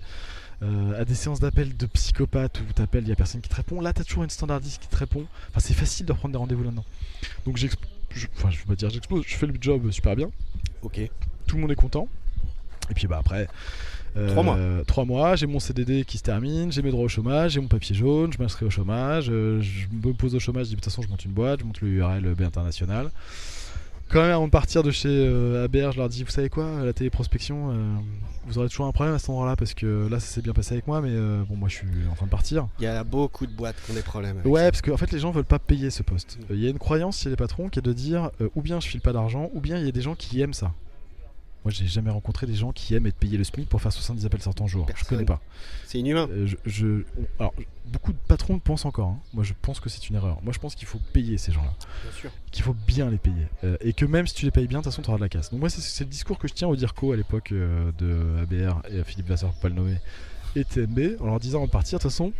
À des séances d'appel de psychopathe où t'appelles, il y a personne qui te répond. Là, t'as toujours une standardiste qui te répond. Enfin, c'est facile de reprendre des rendez-vous là-dedans. Donc, je vais pas dire j'explose, je fais le job super bien. Ok. Tout le monde est content. Et puis, bah après. 3 mois. 3 mois, j'ai mon CDD qui se termine, j'ai mes droits au chômage, j'ai mon papier jaune, je m'inscris au chômage, je me pose au chômage, je dis de toute façon, je monte une boîte, je monte le URL B International. quand même, avant de partir de chez ABR, je leur dis, vous savez quoi, la téléprospection, vous aurez toujours un problème à cet endroit-là parce que là, ça s'est bien passé avec moi, mais bon, moi, je suis en train de partir. Il y a beaucoup de boîtes qui ont des problèmes. Ouais, parce qu'en fait, les gens veulent pas payer ce poste. Il y a une croyance chez les patrons qui est de dire, ou bien je file pas d'argent, ou bien il y a des gens qui aiment ça. Moi, j'ai jamais rencontré des gens qui aiment être payés le SMIC pour faire 70 appels sortants jour. Personne. Je connais pas. C'est inhumain. Alors, beaucoup de patrons le pensent encore. Hein. Moi, je pense que c'est une erreur. Moi, je pense qu'il faut payer ces gens-là. Bien sûr. Qu'il faut bien les payer. Et que même si tu les payes bien, de toute façon, tu auras de la casse. Donc, moi, c'est le discours que je tiens au DIRCO à l'époque de ABR et à Philippe Vasseur, pour pas le nommer, et TMB, en leur disant avant de partir, de toute façon,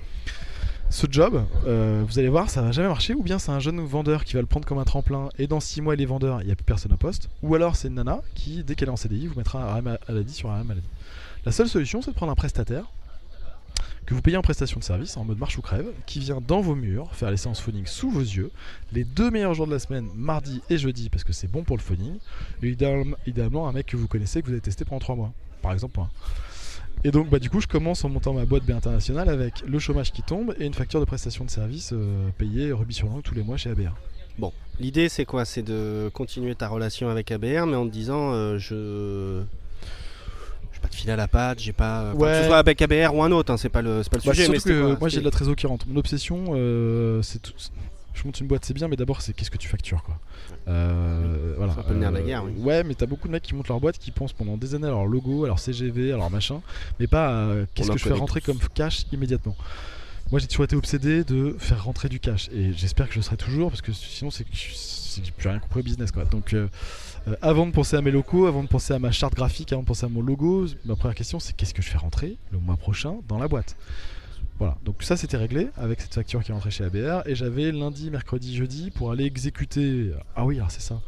ce job, vous allez voir, ça va jamais marcher. Ou bien c'est un jeune vendeur qui va le prendre comme un tremplin et dans 6 mois il est vendeur, il n'y a plus personne au poste. Ou alors c'est une nana qui, dès qu'elle est en CDI, vous mettra un arrêt maladie sur arrêt maladie. La seule solution, c'est de prendre un prestataire que vous payez en prestation de service, en mode marche ou crève, qui vient dans vos murs faire les séances phoning sous vos yeux, les 2 meilleurs jours de la semaine, mardi et jeudi, parce que c'est bon pour le phoning, et idéalement un mec que vous connaissez, que vous avez testé pendant 3 mois, par exemple. Et donc du coup je commence en montant ma boîte B internationale avec le chômage qui tombe et une facture de prestation de service payée rubis sur l'ongle tous les mois chez ABR. Bon, l'idée c'est quoi? C'est de continuer ta relation avec ABR mais en te disant je vais pas te filer à la patte, j'ai pas... Ouais. Que ce soit avec ABR ou un autre, hein, c'est pas le sujet. Mais que moi j'ai de la trésor qui rentre. Mon obsession c'est tout... Je monte une boîte c'est bien mais d'abord c'est qu'est-ce que tu factures quoi. Voilà. C'est un peu le nerf de la guerre. Oui. Ouais mais t'as beaucoup de mecs qui montent leur boîte qui pensent pendant des années à leur logo, à leur CGV, à leur machin, mais pas qu'est-ce que je fais rentrer comme cash immédiatement. Moi j'ai toujours été obsédé de faire rentrer du cash et j'espère que je le serai toujours parce que sinon c'est que j'ai plus rien compris au business quoi. Donc avant de penser à mes locaux, avant de penser à ma charte graphique, avant de penser à mon logo, ma première question c'est qu'est-ce que je fais rentrer le mois prochain dans la boîte. Voilà, donc ça c'était réglé avec cette facture qui est rentrée chez ABR et j'avais lundi, mercredi, jeudi pour aller exécuter. Ah oui, alors c'est ça.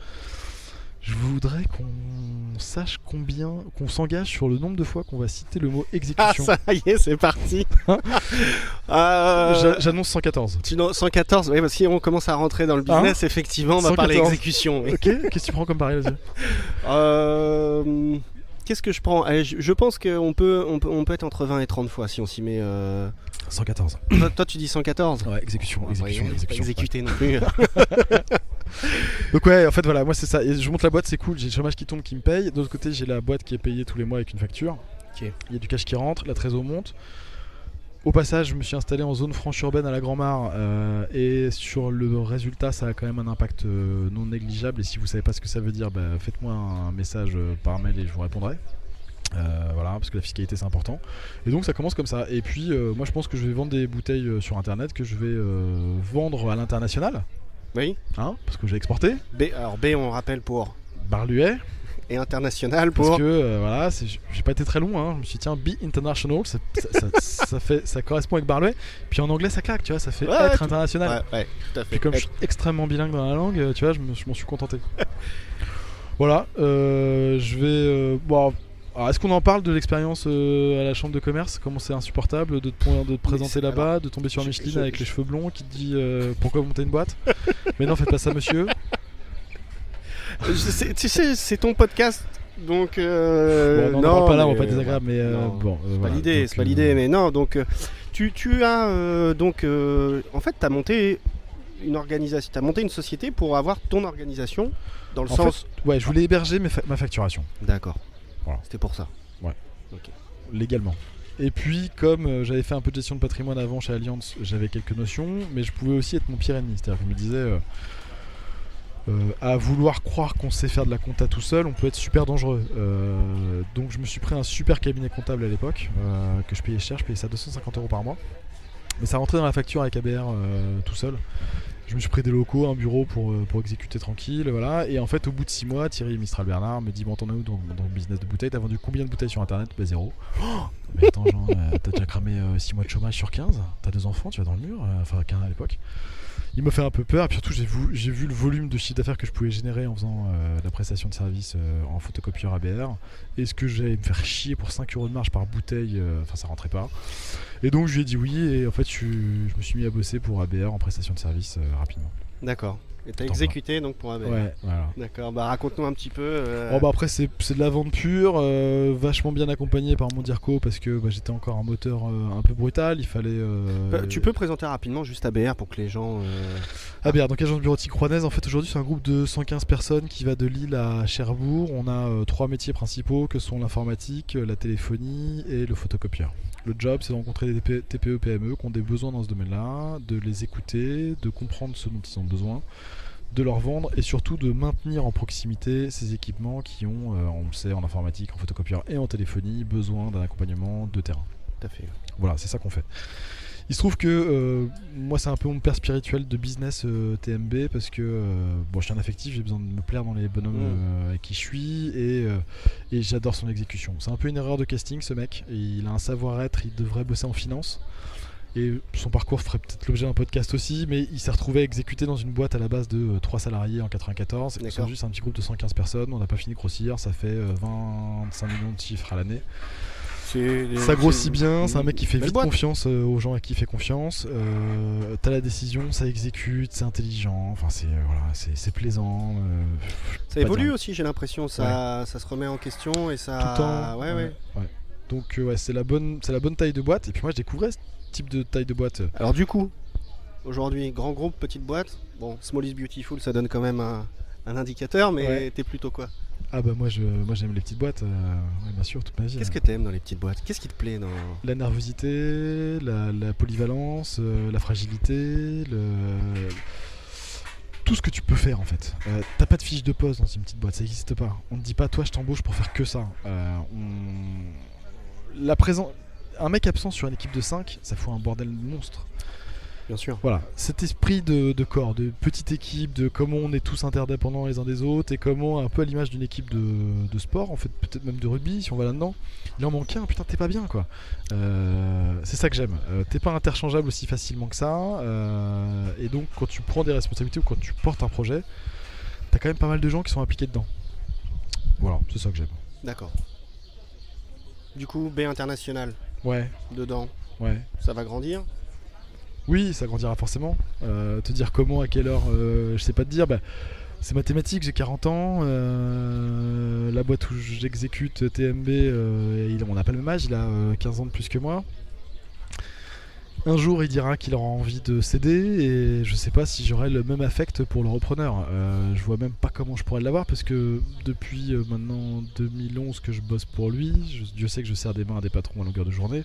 Je voudrais qu'on sache qu'on s'engage sur le nombre de fois qu'on va citer le mot exécution. Ah ça y est, c'est parti. J'annonce 114. 114, oui, parce que si on commence à rentrer dans le business, effectivement, on va 114. parler exécution. Oui. Ok, qu'est-ce que tu prends comme pari là-dessus? Qu'est-ce que je prends? Allez, je pense qu'on peut être entre 20 et 30 fois si on s'y met. 114. Toi tu dis 114? Ouais, exécution. Exécuter non plus. Donc ouais, en fait voilà, moi c'est ça. Et je monte la boîte, c'est cool, j'ai le chômage qui tombe qui me paye. De l'autre côté, j'ai la boîte qui est payée tous les mois avec une facture. Okay. Il y a du cash qui rentre, la trésor monte. Au passage, je me suis installé en zone franche urbaine à la Grand-Mare et sur le résultat, ça a quand même un impact non négligeable. Et si vous savez pas ce que ça veut dire, faites-moi un message par mail et je vous répondrai. Voilà, parce que la fiscalité c'est important. Et donc ça commence comme ça. Et puis moi je pense que je vais vendre des bouteilles sur internet que je vais vendre à l'international. Oui. Hein, parce que j'ai exporté. Alors B on rappelle pour Barluet. Et international pour... Parce que voilà, j'ai pas été très long, hein. Je me suis dit tiens, Be International, ça correspond avec Barluet. Puis en anglais ça claque, tu vois, ça fait être international. Ouais, tout à fait. Puis comme je suis extrêmement bilingue dans la langue, tu vois, je m'en suis contenté. Voilà, je vais... bon, alors est-ce qu'on en parle de l'expérience à la chambre de commerce? Comment c'est insupportable de te présenter là-bas, de tomber sur Micheline avec les cheveux blonds qui te dit pourquoi vous montez une boîte? Mais non, faites pas ça monsieur. Tu sais, c'est ton podcast, donc bon, on n'en parle pas là, on va pas désagréable, mais bon. C'est pas l'idée, c'est pas l'idée, mais non. Donc, tu as donc, en fait, t'as monté une organisation, t'as monté une société pour avoir ton organisation, dans le sens. Fait, ouais, je voulais héberger ma facturation. D'accord. Voilà. C'était pour ça. Ouais. Ok. Légalement. Et puis, comme j'avais fait un peu de gestion de patrimoine avant chez Allianz, j'avais quelques notions, mais je pouvais aussi être mon pire ennemi. C'est-à-dire que je me disais. À vouloir croire qu'on sait faire de la compta tout seul, on peut être super dangereux. Donc je me suis pris un super cabinet comptable à l'époque, que je payais cher, je payais ça 250 € par mois. Mais ça rentrait dans la facture avec ABR tout seul. Je me suis pris des locaux, un bureau pour exécuter tranquille, voilà. Et en fait au bout de 6 mois, Thierry Mistral Bernard me dit bon t'en es où dans le business de bouteilles? T'as vendu combien de bouteilles sur internet? 0. Mais attends Jean, t'as déjà cramé 6 mois de chômage sur 15? T'as 2 enfants, tu vas dans le mur? Enfin 15 à l'époque. Il m'a fait un peu peur et puis surtout j'ai vu le volume de chiffre d'affaires que je pouvais générer en faisant la prestation de service en photocopieur ABR. Est-ce que j'allais me faire chier pour 5 € de marge par bouteille? Enfin ça rentrait pas. Et donc je lui ai dit oui et en fait je me suis mis à bosser pour ABR en prestation de service rapidement. D'accord. Et t'as exécuté donc pour ABR. Ouais, voilà. D'accord, bah raconte-nous un petit peu. Après c'est de la vente pure, vachement bien accompagné par mon Dirco parce que j'étais encore un moteur un peu brutal, il fallait... Tu peux présenter rapidement juste ABR pour que les gens... ABR, donc Agence Bureautique Rouennaise, en fait aujourd'hui c'est un groupe de 115 personnes qui va de Lille à Cherbourg. On a 3 métiers principaux que sont l'informatique, la téléphonie et le photocopieur. Le job c'est de rencontrer des TPE, PME qui ont des besoins dans ce domaine-là, de les écouter, de comprendre ce dont ils ont besoin, de leur vendre et surtout de maintenir en proximité ces équipements qui ont, on le sait, en informatique, en photocopieur et en téléphonie, besoin d'un accompagnement de terrain. Tout à fait. Voilà, c'est ça qu'on fait. Il se trouve que moi c'est un peu mon père spirituel de business TMB parce que je suis un affectif, j'ai besoin de me plaire dans les bonhommes avec qui je suis et j'adore son exécution. C'est un peu une erreur de casting ce mec, il a un savoir-être, il devrait bosser en finance. Et son parcours ferait peut-être l'objet d'un podcast aussi, mais il s'est retrouvé exécuté dans une boîte à la base de 3 salariés en 94. C'est juste un petit groupe de 115 personnes, on n'a pas fini de grossir, ça fait 25 millions de chiffres à l'année. Ça grossit bien, c'est un mec qui fait vite confiance aux gens à qui il fait confiance. T'as la décision, ça exécute, c'est intelligent, enfin c'est plaisant. Ça évolue aussi, j'ai l'impression, ça se remet en question et ça. Tout le temps. Ouais. Donc c'est la bonne taille de boîte. Et puis moi je découvrais ce type de taille de boîte. Alors du coup, aujourd'hui, grand groupe, petite boîte. Bon, Small is Beautiful, ça donne quand même un indicateur, mais t'es plutôt quoi ? Ah moi j'aime les petites boîtes, bien sûr, toute ma vie. Qu'est-ce que t'aimes dans les petites boîtes ? Qu'est-ce qui te plaît dans... La nervosité, la polyvalence, la fragilité, tout ce que tu peux faire en fait. T'as pas de fiche de poste dans une petite boîte, ça n'existe pas. On ne dit pas toi je t'embauche pour faire que ça. Un mec absent sur une équipe de 5, ça fout un bordel monstre. Bien sûr. Voilà, cet esprit de corps, de petite équipe, de comment on est tous interdépendants les uns des autres et comment, un peu à l'image d'une équipe de sport, en fait, peut-être même de rugby, si on va là-dedans, il en manque un, putain, t'es pas bien quoi. C'est ça que j'aime. T'es pas interchangeable aussi facilement que ça, et donc quand tu prends des responsabilités ou quand tu portes un projet, t'as quand même pas mal de gens qui sont impliqués dedans. Voilà, c'est ça que j'aime. D'accord. Du coup, B international. Ouais. Dedans. Ouais. Ça va grandir ? Oui, ça grandira forcément. Te dire comment, à quelle heure, je sais pas te dire. C'est mathématique, j'ai 40 ans. La boîte où j'exécute TMB, on n'a pas le même âge, il a 15 ans de plus que moi. Un jour, il dira qu'il aura envie de céder et je sais pas si j'aurai le même affect pour le repreneur. Je vois même pas comment je pourrais l'avoir parce que depuis maintenant 2011 que je bosse pour lui, Dieu sait que je serre des mains à des patrons à longueur de journée.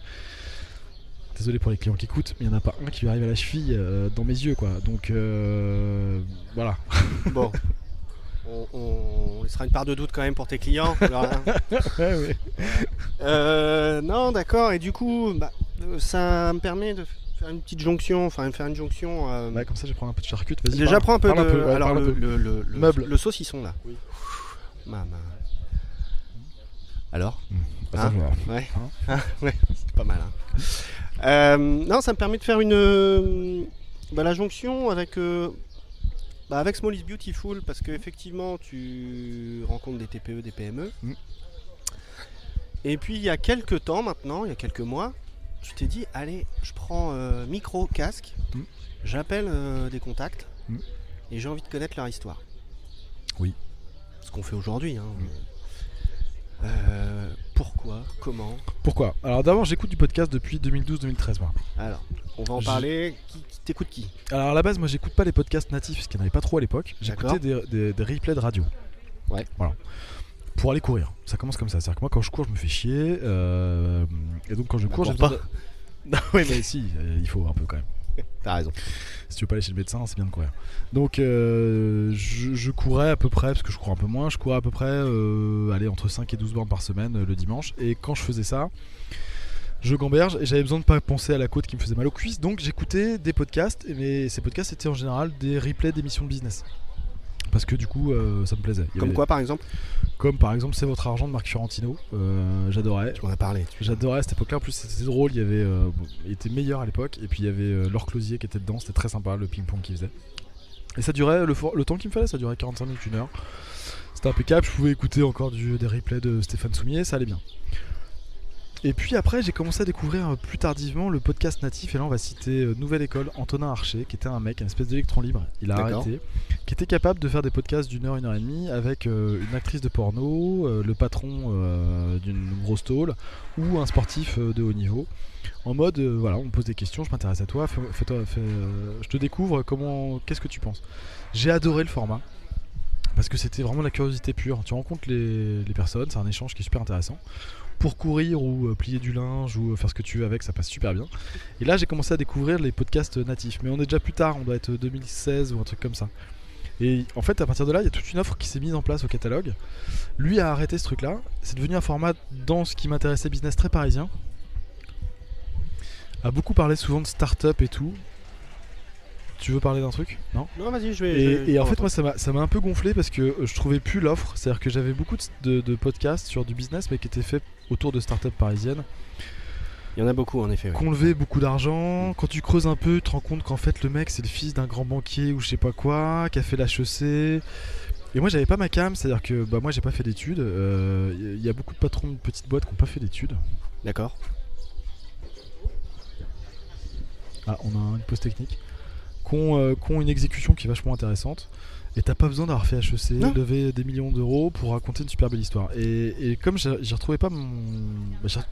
Désolé pour les clients qui écoutent, mais il n'y en a pas un qui lui arrive à la cheville dans mes yeux quoi. Donc voilà. Bon. On laissera une part de doute quand même pour tes clients. Alors, ouais. Non, d'accord. Et du coup, ça me permet de faire une petite jonction, comme ça je vais prendre un peu de charcute. Vas-y, déjà prends un peu de... Alors le meuble. Le saucisson là. Oui. Alors Ouais. Ouais, c'est pas mal. Non, ça me permet de faire la jonction avec Small is Beautiful parce qu'effectivement tu rencontres des TPE, des PME. Et puis il y a quelques temps maintenant, il y a quelques mois, tu t'es dit allez, je prends micro, casque, j'appelle des contacts et j'ai envie de connaître leur histoire. Oui. Ce qu'on fait aujourd'hui. Pourquoi ? Comment ? Pourquoi ? Alors d'abord j'écoute du podcast depuis 2012-2013 moi. Alors, on va en parler. T'écoutes qui ? Alors à la base moi j'écoute pas les podcasts natifs parce qu'il n'y en avait pas trop à l'époque. J'écoutais des replays de radio. Ouais. Voilà. Pour aller courir. Ça commence comme ça. C'est-à-dire que moi quand je cours je me fais chier. Et donc quand je cours j'ai besoin de... Non oui mais si, il faut un peu quand même. T'as raison. Si tu veux pas aller chez le médecin, c'est bien de courir. Donc je courais à peu près, parce que je cours un peu moins, je courais à peu près entre 5 et 12 bornes par semaine le dimanche. Et quand je faisais ça, je gamberge et j'avais besoin de pas penser à la côte qui me faisait mal aux cuisses. Donc j'écoutais des podcasts, mais ces podcasts étaient en général des replays d'émissions de business. Parce que du coup ça me plaisait. Comme quoi par exemple ? Comme par exemple C'est votre argent de Marc Fiorentino. J'adorais. Tu m'en as parlé. J'adorais à cette époque-là. En plus c'était drôle. Il était meilleur à l'époque. Et puis il y avait Laure Closier qui était dedans. C'était très sympa le ping-pong qu'il faisait. Et ça durait le temps qu'il me fallait. Ça durait 45 minutes, 1 heure. C'était impeccable. Je pouvais écouter encore des replays de Stéphane Soumier. Ça allait bien. Et puis après, j'ai commencé à découvrir plus tardivement le podcast natif. Et là, on va citer Nouvelle École, Antonin Archer, qui était un mec, une espèce d'électron libre. Il a arrêté, qui était capable de faire des podcasts d'1 heure, 1 heure et demie avec une actrice de porno, le patron d'une grosse tôle ou un sportif de haut niveau. En mode, voilà, on me pose des questions, je m'intéresse à toi, je te découvre, qu'est-ce que tu penses. J'ai adoré le format. Parce que c'était vraiment de la curiosité pure. Tu rencontres les personnes, c'est un échange qui est super intéressant. Pour courir ou plier du linge ou faire ce que tu veux avec, ça passe super bien. Et là, j'ai commencé à découvrir les podcasts natifs. Mais on est déjà plus tard, on doit être 2016 ou un truc comme ça. Et en fait, à partir de là, il y a toute une offre qui s'est mise en place au catalogue. Lui a arrêté ce truc-là. C'est devenu un format dans ce qui m'intéressait business très parisien. A beaucoup parlé souvent de start-up et tout. Tu veux parler d'un truc? Non, vas-y, et en fait, moi, ça m'a un peu gonflé parce que je trouvais plus l'offre. C'est-à-dire que j'avais beaucoup de podcasts sur du business, mais qui étaient faits autour de startups parisiennes. Il y en a beaucoup, en effet. Qu'on levait beaucoup d'argent. Quand tu creuses un peu, tu te rends compte qu'en fait, le mec, c'est le fils d'un grand banquier ou je sais pas quoi, qui a fait l'HEC. Et moi, j'avais pas ma cam, c'est-à-dire que moi, j'ai pas fait d'études. Il y a beaucoup de patrons de petites boîtes qui n'ont pas fait d'études. D'accord. Ah, on a une pause technique. Qui ont une exécution qui est vachement intéressante. Et t'as pas besoin d'avoir fait HEC, lever des millions d'euros pour raconter une super belle histoire. Et comme j'y retrouvais pas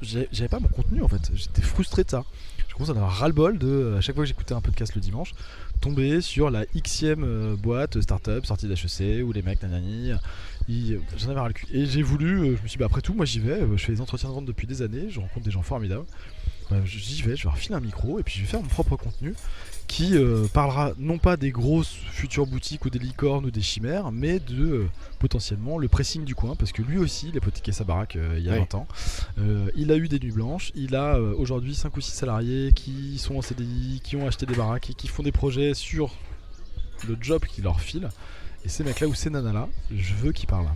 j'avais pas mon contenu en fait. J'étais frustré de ça. Je commence à avoir ras-le-bol de, à chaque fois que j'écoutais un podcast le dimanche, tomber sur la xème boîte startup sortie d'HEC où les mecs nanani. J'en avais ras le cul. Et j'ai voulu, je me suis dit après tout, moi j'y vais, je fais des entretiens de vente depuis des années, je rencontre des gens formidables. J'y vais, je vais leur filer un micro et puis je vais faire mon propre contenu qui parlera non pas des grosses futures boutiques ou des licornes ou des chimères, mais de potentiellement le pressing du coin, parce que lui aussi il a hypothéqué sa baraque il y a 20 ans. Il a eu des nuits blanches, il a aujourd'hui 5 ou 6 salariés qui sont en CDI, qui ont acheté des baraques et qui font des projets sur le job qu'il leur file. Et ces mecs là ou ces nanas là, je veux qu'ils parlent.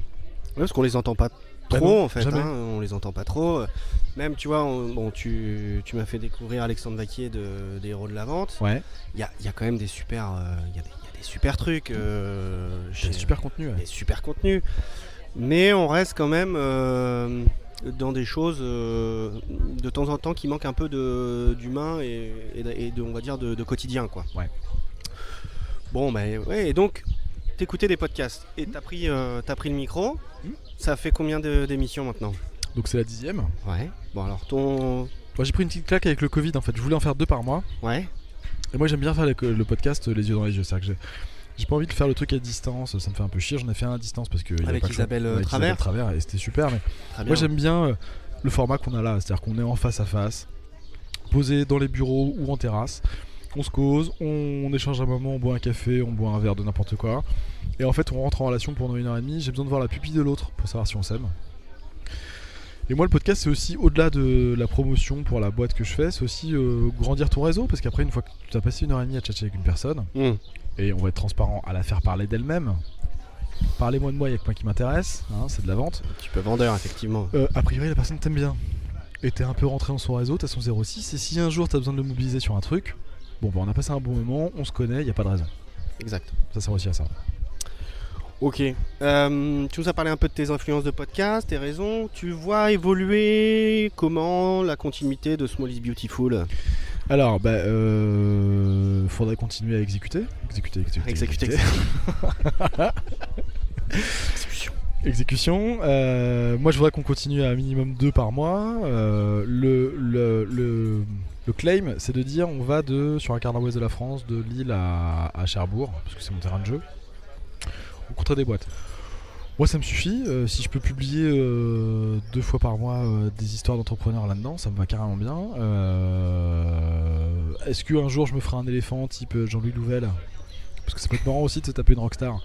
Parce qu'on les entend pas trop en fait, on les entend pas trop. Même tu vois, tu m'as fait découvrir Alexandre Vaquier des Héros de la Vente. Ouais. Il y a quand même des super, des super trucs. Des super contenus. Des super contenus. Mais on reste quand même dans des choses de temps en temps qui manquent un peu d'humain et de, on va dire, de quotidien quoi. Ouais. Bon et donc t'écoutais des podcasts et t'as pris le micro. Ça fait combien d'émissions maintenant? Donc c'est la 10e. Ouais. Bon alors Moi j'ai pris une petite claque avec le Covid en fait. Je voulais en faire 2 par mois. Ouais. Et moi j'aime bien faire le podcast les yeux dans les yeux. C'est-à-dire que j'ai pas envie de faire le truc à distance. Ça me fait un peu chier. J'en ai fait un à distance parce que avec Isabelle Travers et c'était super. Mais moi j'aime bien le format qu'on a là. C'est-à-dire qu'on est en face à face, posé dans les bureaux ou en terrasse. On se cause, on échange un moment, on boit un café, on boit un verre de n'importe quoi. Et en fait on rentre en relation pendant 1 heure et demie. J'ai besoin de voir la pupille de l'autre pour savoir si on s'aime. Et moi le podcast c'est aussi au-delà de la promotion pour la boîte que je fais, c'est aussi grandir ton réseau, parce qu'après une fois que tu as passé 1 heure et demie à tchatcher avec une personne, et on va être transparent, à la faire parler d'elle-même, parlez-moi de moi, il y a que moi qui m'intéresse, c'est de la vente. Un petit peu vendeur effectivement. A priori la personne t'aime bien, et t'es un peu rentré dans son réseau, t'as son 06, et si un jour t'as besoin de le mobiliser sur un truc, on a passé un bon moment, on se connaît, il n'y a pas de raison. Exact. Ça sert aussi à ça. Ok. Tu nous as parlé un peu de tes influences de podcast, tes raisons. Tu vois évoluer comment la continuité de Small is Beautiful? Alors, faudrait continuer à exécuter. Exécution. Moi, je voudrais qu'on continue à un minimum 2 par mois. Le claim, c'est de dire on va sur un quart nord-ouest de la France, de Lille à Cherbourg, parce que c'est mon terrain de jeu. Rencontrer des boîtes. Moi ça me suffit, si je peux publier 2 fois par mois des histoires d'entrepreneurs là-dedans, ça me va carrément bien. Est-ce qu'un jour je me ferai un éléphant type Jean-Louis Louvel? Parce que ça peut être marrant aussi de se taper une rockstar.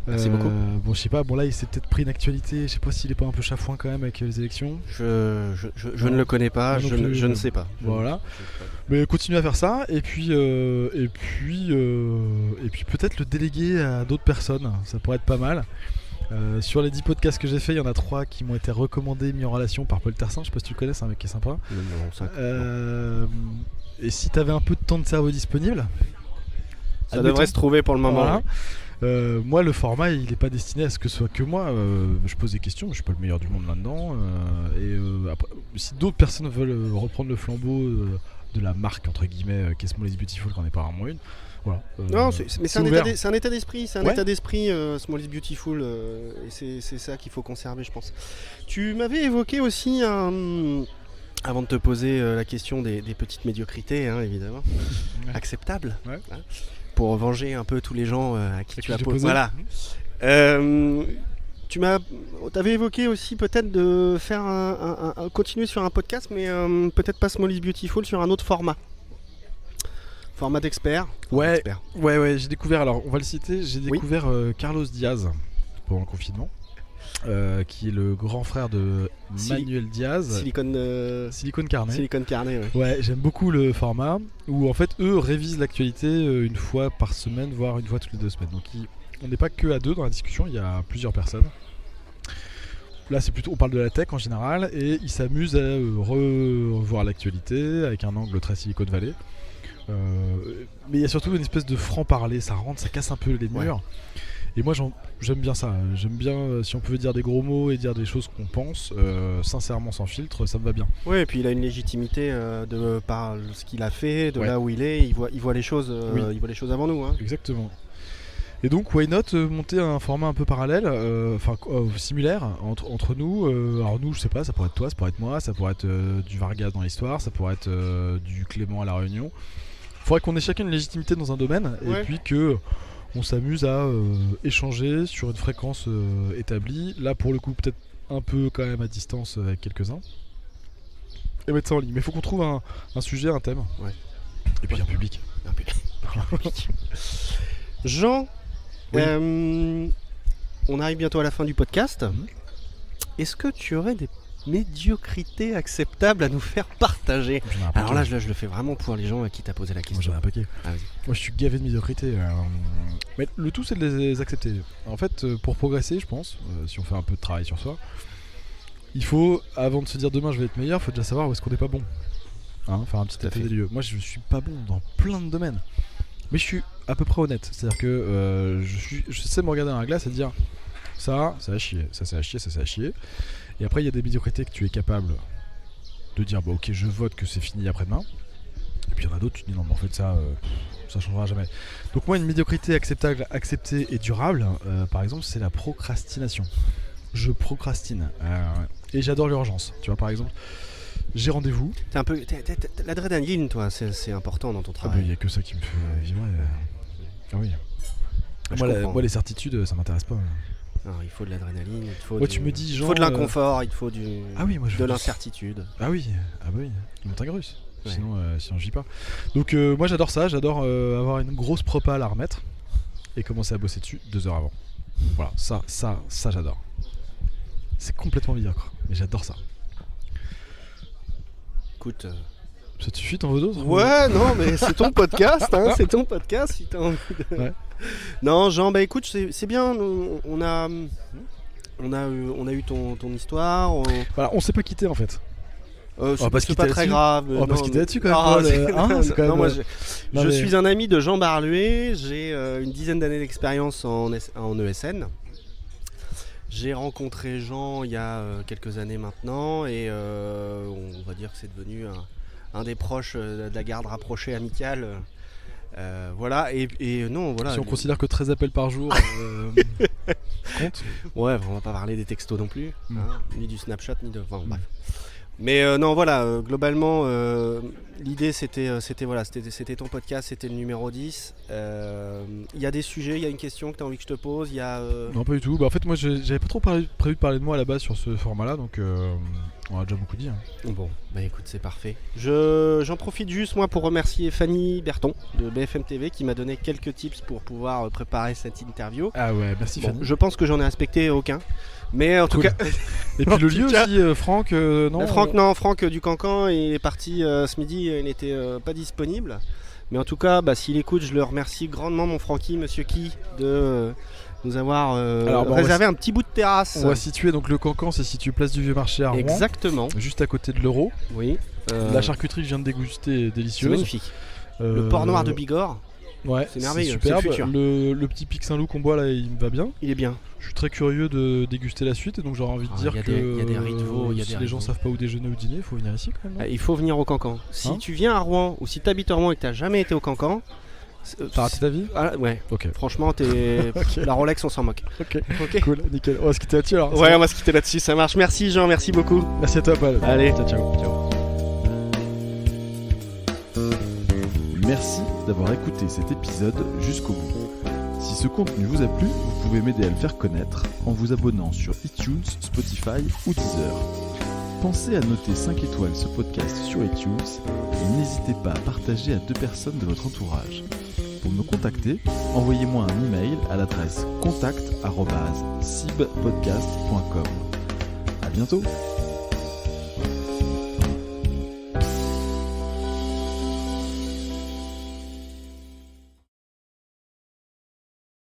Merci beaucoup. Je sais pas, là il s'est peut-être pris une actualité, je sais pas s'il est pas un peu chafouin quand même avec les élections. Je ne le connais pas, je ne sais pas. Voilà. Mais continuer à faire ça et puis peut-être le déléguer à d'autres personnes, ça pourrait être pas mal. Sur les 10 podcasts que j'ai fait, il y en a 3 qui m'ont été recommandés, mis en relation par Paul Tersin, je sais pas si tu le connais, c'est un mec qui est sympa. Et si t'avais un peu de temps de cerveau disponible, ça devrait se trouver pour le moment. Voilà. Moi, le format, il n'est pas destiné à ce que ce soit que moi. Je pose des questions, mais je suis pas le meilleur du monde là-dedans. Après, si d'autres personnes veulent reprendre le flambeau de la marque entre guillemets qu'est Small is Beautiful, qu'on n'est pas vraiment une. Voilà. Non, mais c'est un état d'esprit, Small is Beautiful, et c'est ça qu'il faut conserver, je pense. Tu m'avais évoqué aussi avant de te poser la question des petites médiocrités, hein, évidemment, acceptables, hein, pour venger un peu tous les gens à qui tu as posé. Voilà. Tu avais évoqué aussi peut-être de faire continuer sur un podcast, mais peut-être pas Small is Beautiful, sur un autre format. Format d'expert. Ouais, j'ai découvert, alors on va le citer, j'ai découvert Carlos Diaz pendant le confinement. Qui est le grand frère de Manuel Diaz. Silicon Carnet. Ouais, j'aime beaucoup le format où en fait eux révisent l'actualité une fois par semaine, voire une fois toutes les 2 semaines. Donc on n'est pas que à 2 dans la discussion, il y a plusieurs personnes. Là c'est plutôt, on parle de la tech en général, et ils s'amusent à revoir l'actualité avec un angle très Silicon Valley. Mais il y a surtout une espèce de franc-parler, ça casse un peu les murs. Ouais. Et moi j'aime bien ça, j'aime bien si on pouvait dire des gros mots et dire des choses qu'on pense, sincèrement sans filtre, ça me va bien. Ouais, et puis il a une légitimité par ce qu'il a fait, là où il est, il voit les choses, il voit les choses avant nous. Hein. Exactement. Et donc why not monter un format un peu parallèle, similaire entre nous. Alors nous, je sais pas, ça pourrait être toi, ça pourrait être moi, ça pourrait être du Vargas dans l'histoire, ça pourrait être du Clément à La Réunion. Il faudrait qu'on ait chacun une légitimité dans un domaine, et puis que on s'amuse à échanger sur une fréquence établie. Là pour le coup peut-être un peu quand même à distance avec quelques-uns. Et mettre ça en ligne. Mais il faut qu'on trouve un sujet, un thème. Ouais. Et puis un public. Jean, on arrive bientôt à la fin du podcast. Est-ce que tu aurais des médiocrités acceptables à nous faire partager? Alors là, je le fais vraiment pour les gens à qui t'as posé la question. Moi j'en ai un paquet. Moi je suis gavé de médiocrité. Mais le tout c'est de les accepter. En fait, pour progresser, je pense, si on fait un peu de travail sur soi, il faut, avant de se dire demain je vais être meilleur, il faut déjà savoir où est-ce qu'on n'est pas bon. Faire un petit état des lieux. Moi je suis pas bon dans plein de domaines. Mais je suis à peu près honnête. C'est-à-dire que je sais me regarder dans la glace et dire ça a chier, ça a chier, ça a chier. Et après il y a des médiocrités que tu es capable de dire ok je vote que c'est fini après-demain. Et puis il y en a d'autres tu te dis non mais en fait ça changera jamais. Donc moi une médiocrité acceptable, acceptée et durable, par exemple c'est la procrastination. Je procrastine et j'adore l'urgence. Tu vois par exemple j'ai rendez-vous. T'as l'adrénaline toi, c'est important dans ton travail. Il n'y a que ça qui me fait vibrer. Ah oui. Moi les certitudes ça m'intéresse pas. Non, il faut de l'adrénaline, tu me dis, genre, il faut de l'inconfort, il faut de l'incertitude. Ah oui, une montagne russe. Ouais. Sinon je vis pas. Donc moi j'adore ça, j'adore avoir une grosse propale à remettre et commencer à bosser dessus 2 heures avant. Voilà, ça j'adore. C'est complètement médiocre, mais j'adore ça. Écoute, ça te suffit, t'en veux d'autres? Ouais, non, mais c'est ton podcast, hein, c'est ton podcast si t'as envie de... Ouais. Non, Jean, écoute, c'est bien, on a eu ton histoire. Voilà, on s'est pas quitté en fait. C'est pas très grave. On va pas se quitter là-dessus quand même. Je suis un ami de Jean Barluet, j'ai une dizaine d'années d'expérience en ESN. J'ai rencontré Jean il y a quelques années maintenant et on va dire que c'est devenu un des proches de la garde rapprochée amicale. Voilà et non voilà. Si on considère que 13 appels par jour compte. Ouais, on va pas parler des textos non plus, ni du Snapchat ni de. Enfin, bref. Mais non voilà, globalement l'idée c'était ton podcast, c'était le numéro 10. Il y a des sujets, il y a une question que tu as envie que je te pose, Non pas du tout. En fait moi j'avais pas trop prévu de parler de moi à la base sur ce format là, donc on a déjà beaucoup dit. Bon, écoute, c'est parfait. J'en profite juste moi pour remercier Fanny Berton de BFM TV qui m'a donné quelques tips pour pouvoir préparer cette interview. Ah ouais, merci Fanny. Je pense que j'en ai respecté aucun. Mais en tout cas. Et puis le lieu aussi, Franck, non Franck du Cancan est parti ce midi, il n'était pas disponible. Mais en tout cas, s'il écoute, je le remercie grandement, mon Francky, monsieur Ki, de nous avoir réservé un petit bout de terrasse. On va situer donc le Cancan, c'est situé place du Vieux-Marché à Rouen. Exactement. Juste à côté de l'Euro. Oui. La charcuterie que je viens de déguster est délicieuse. C'est magnifique. Le port noir de Bigorre. Ouais, c'est merveilleux, superbe. c'est le futur. Le petit Pic Saint-Loup qu'on boit là, il me va bien. Il est bien. Je suis très curieux de déguster la suite et donc j'aurais envie de dire que il y a des riz de veau, si les gens savent pas où déjeuner ou dîner, il faut venir ici quand même. Il faut venir au Cancan. Si tu viens à Rouen ou si tu habites à Rouen et que tu n'as jamais été au Cancan, t'as raté ta vie? Ouais. Ok. Franchement, Okay. La Rolex, on s'en moque. Ok. Cool, nickel. On va se quitter là-dessus alors. Ouais, on va se quitter là-dessus, ça marche. Merci Jean, merci beaucoup. Merci à toi, Paul. Allez, ciao. Merci d'avoir écouté cet épisode jusqu'au bout. Si ce contenu vous a plu, vous pouvez m'aider à le faire connaître en vous abonnant sur iTunes, Spotify ou Deezer. Pensez à noter 5 étoiles ce podcast sur iTunes et n'hésitez pas à partager à 2 personnes de votre entourage. Pour me contacter, envoyez-moi un email à l'adresse contact@cibpodcast.com. À bientôt.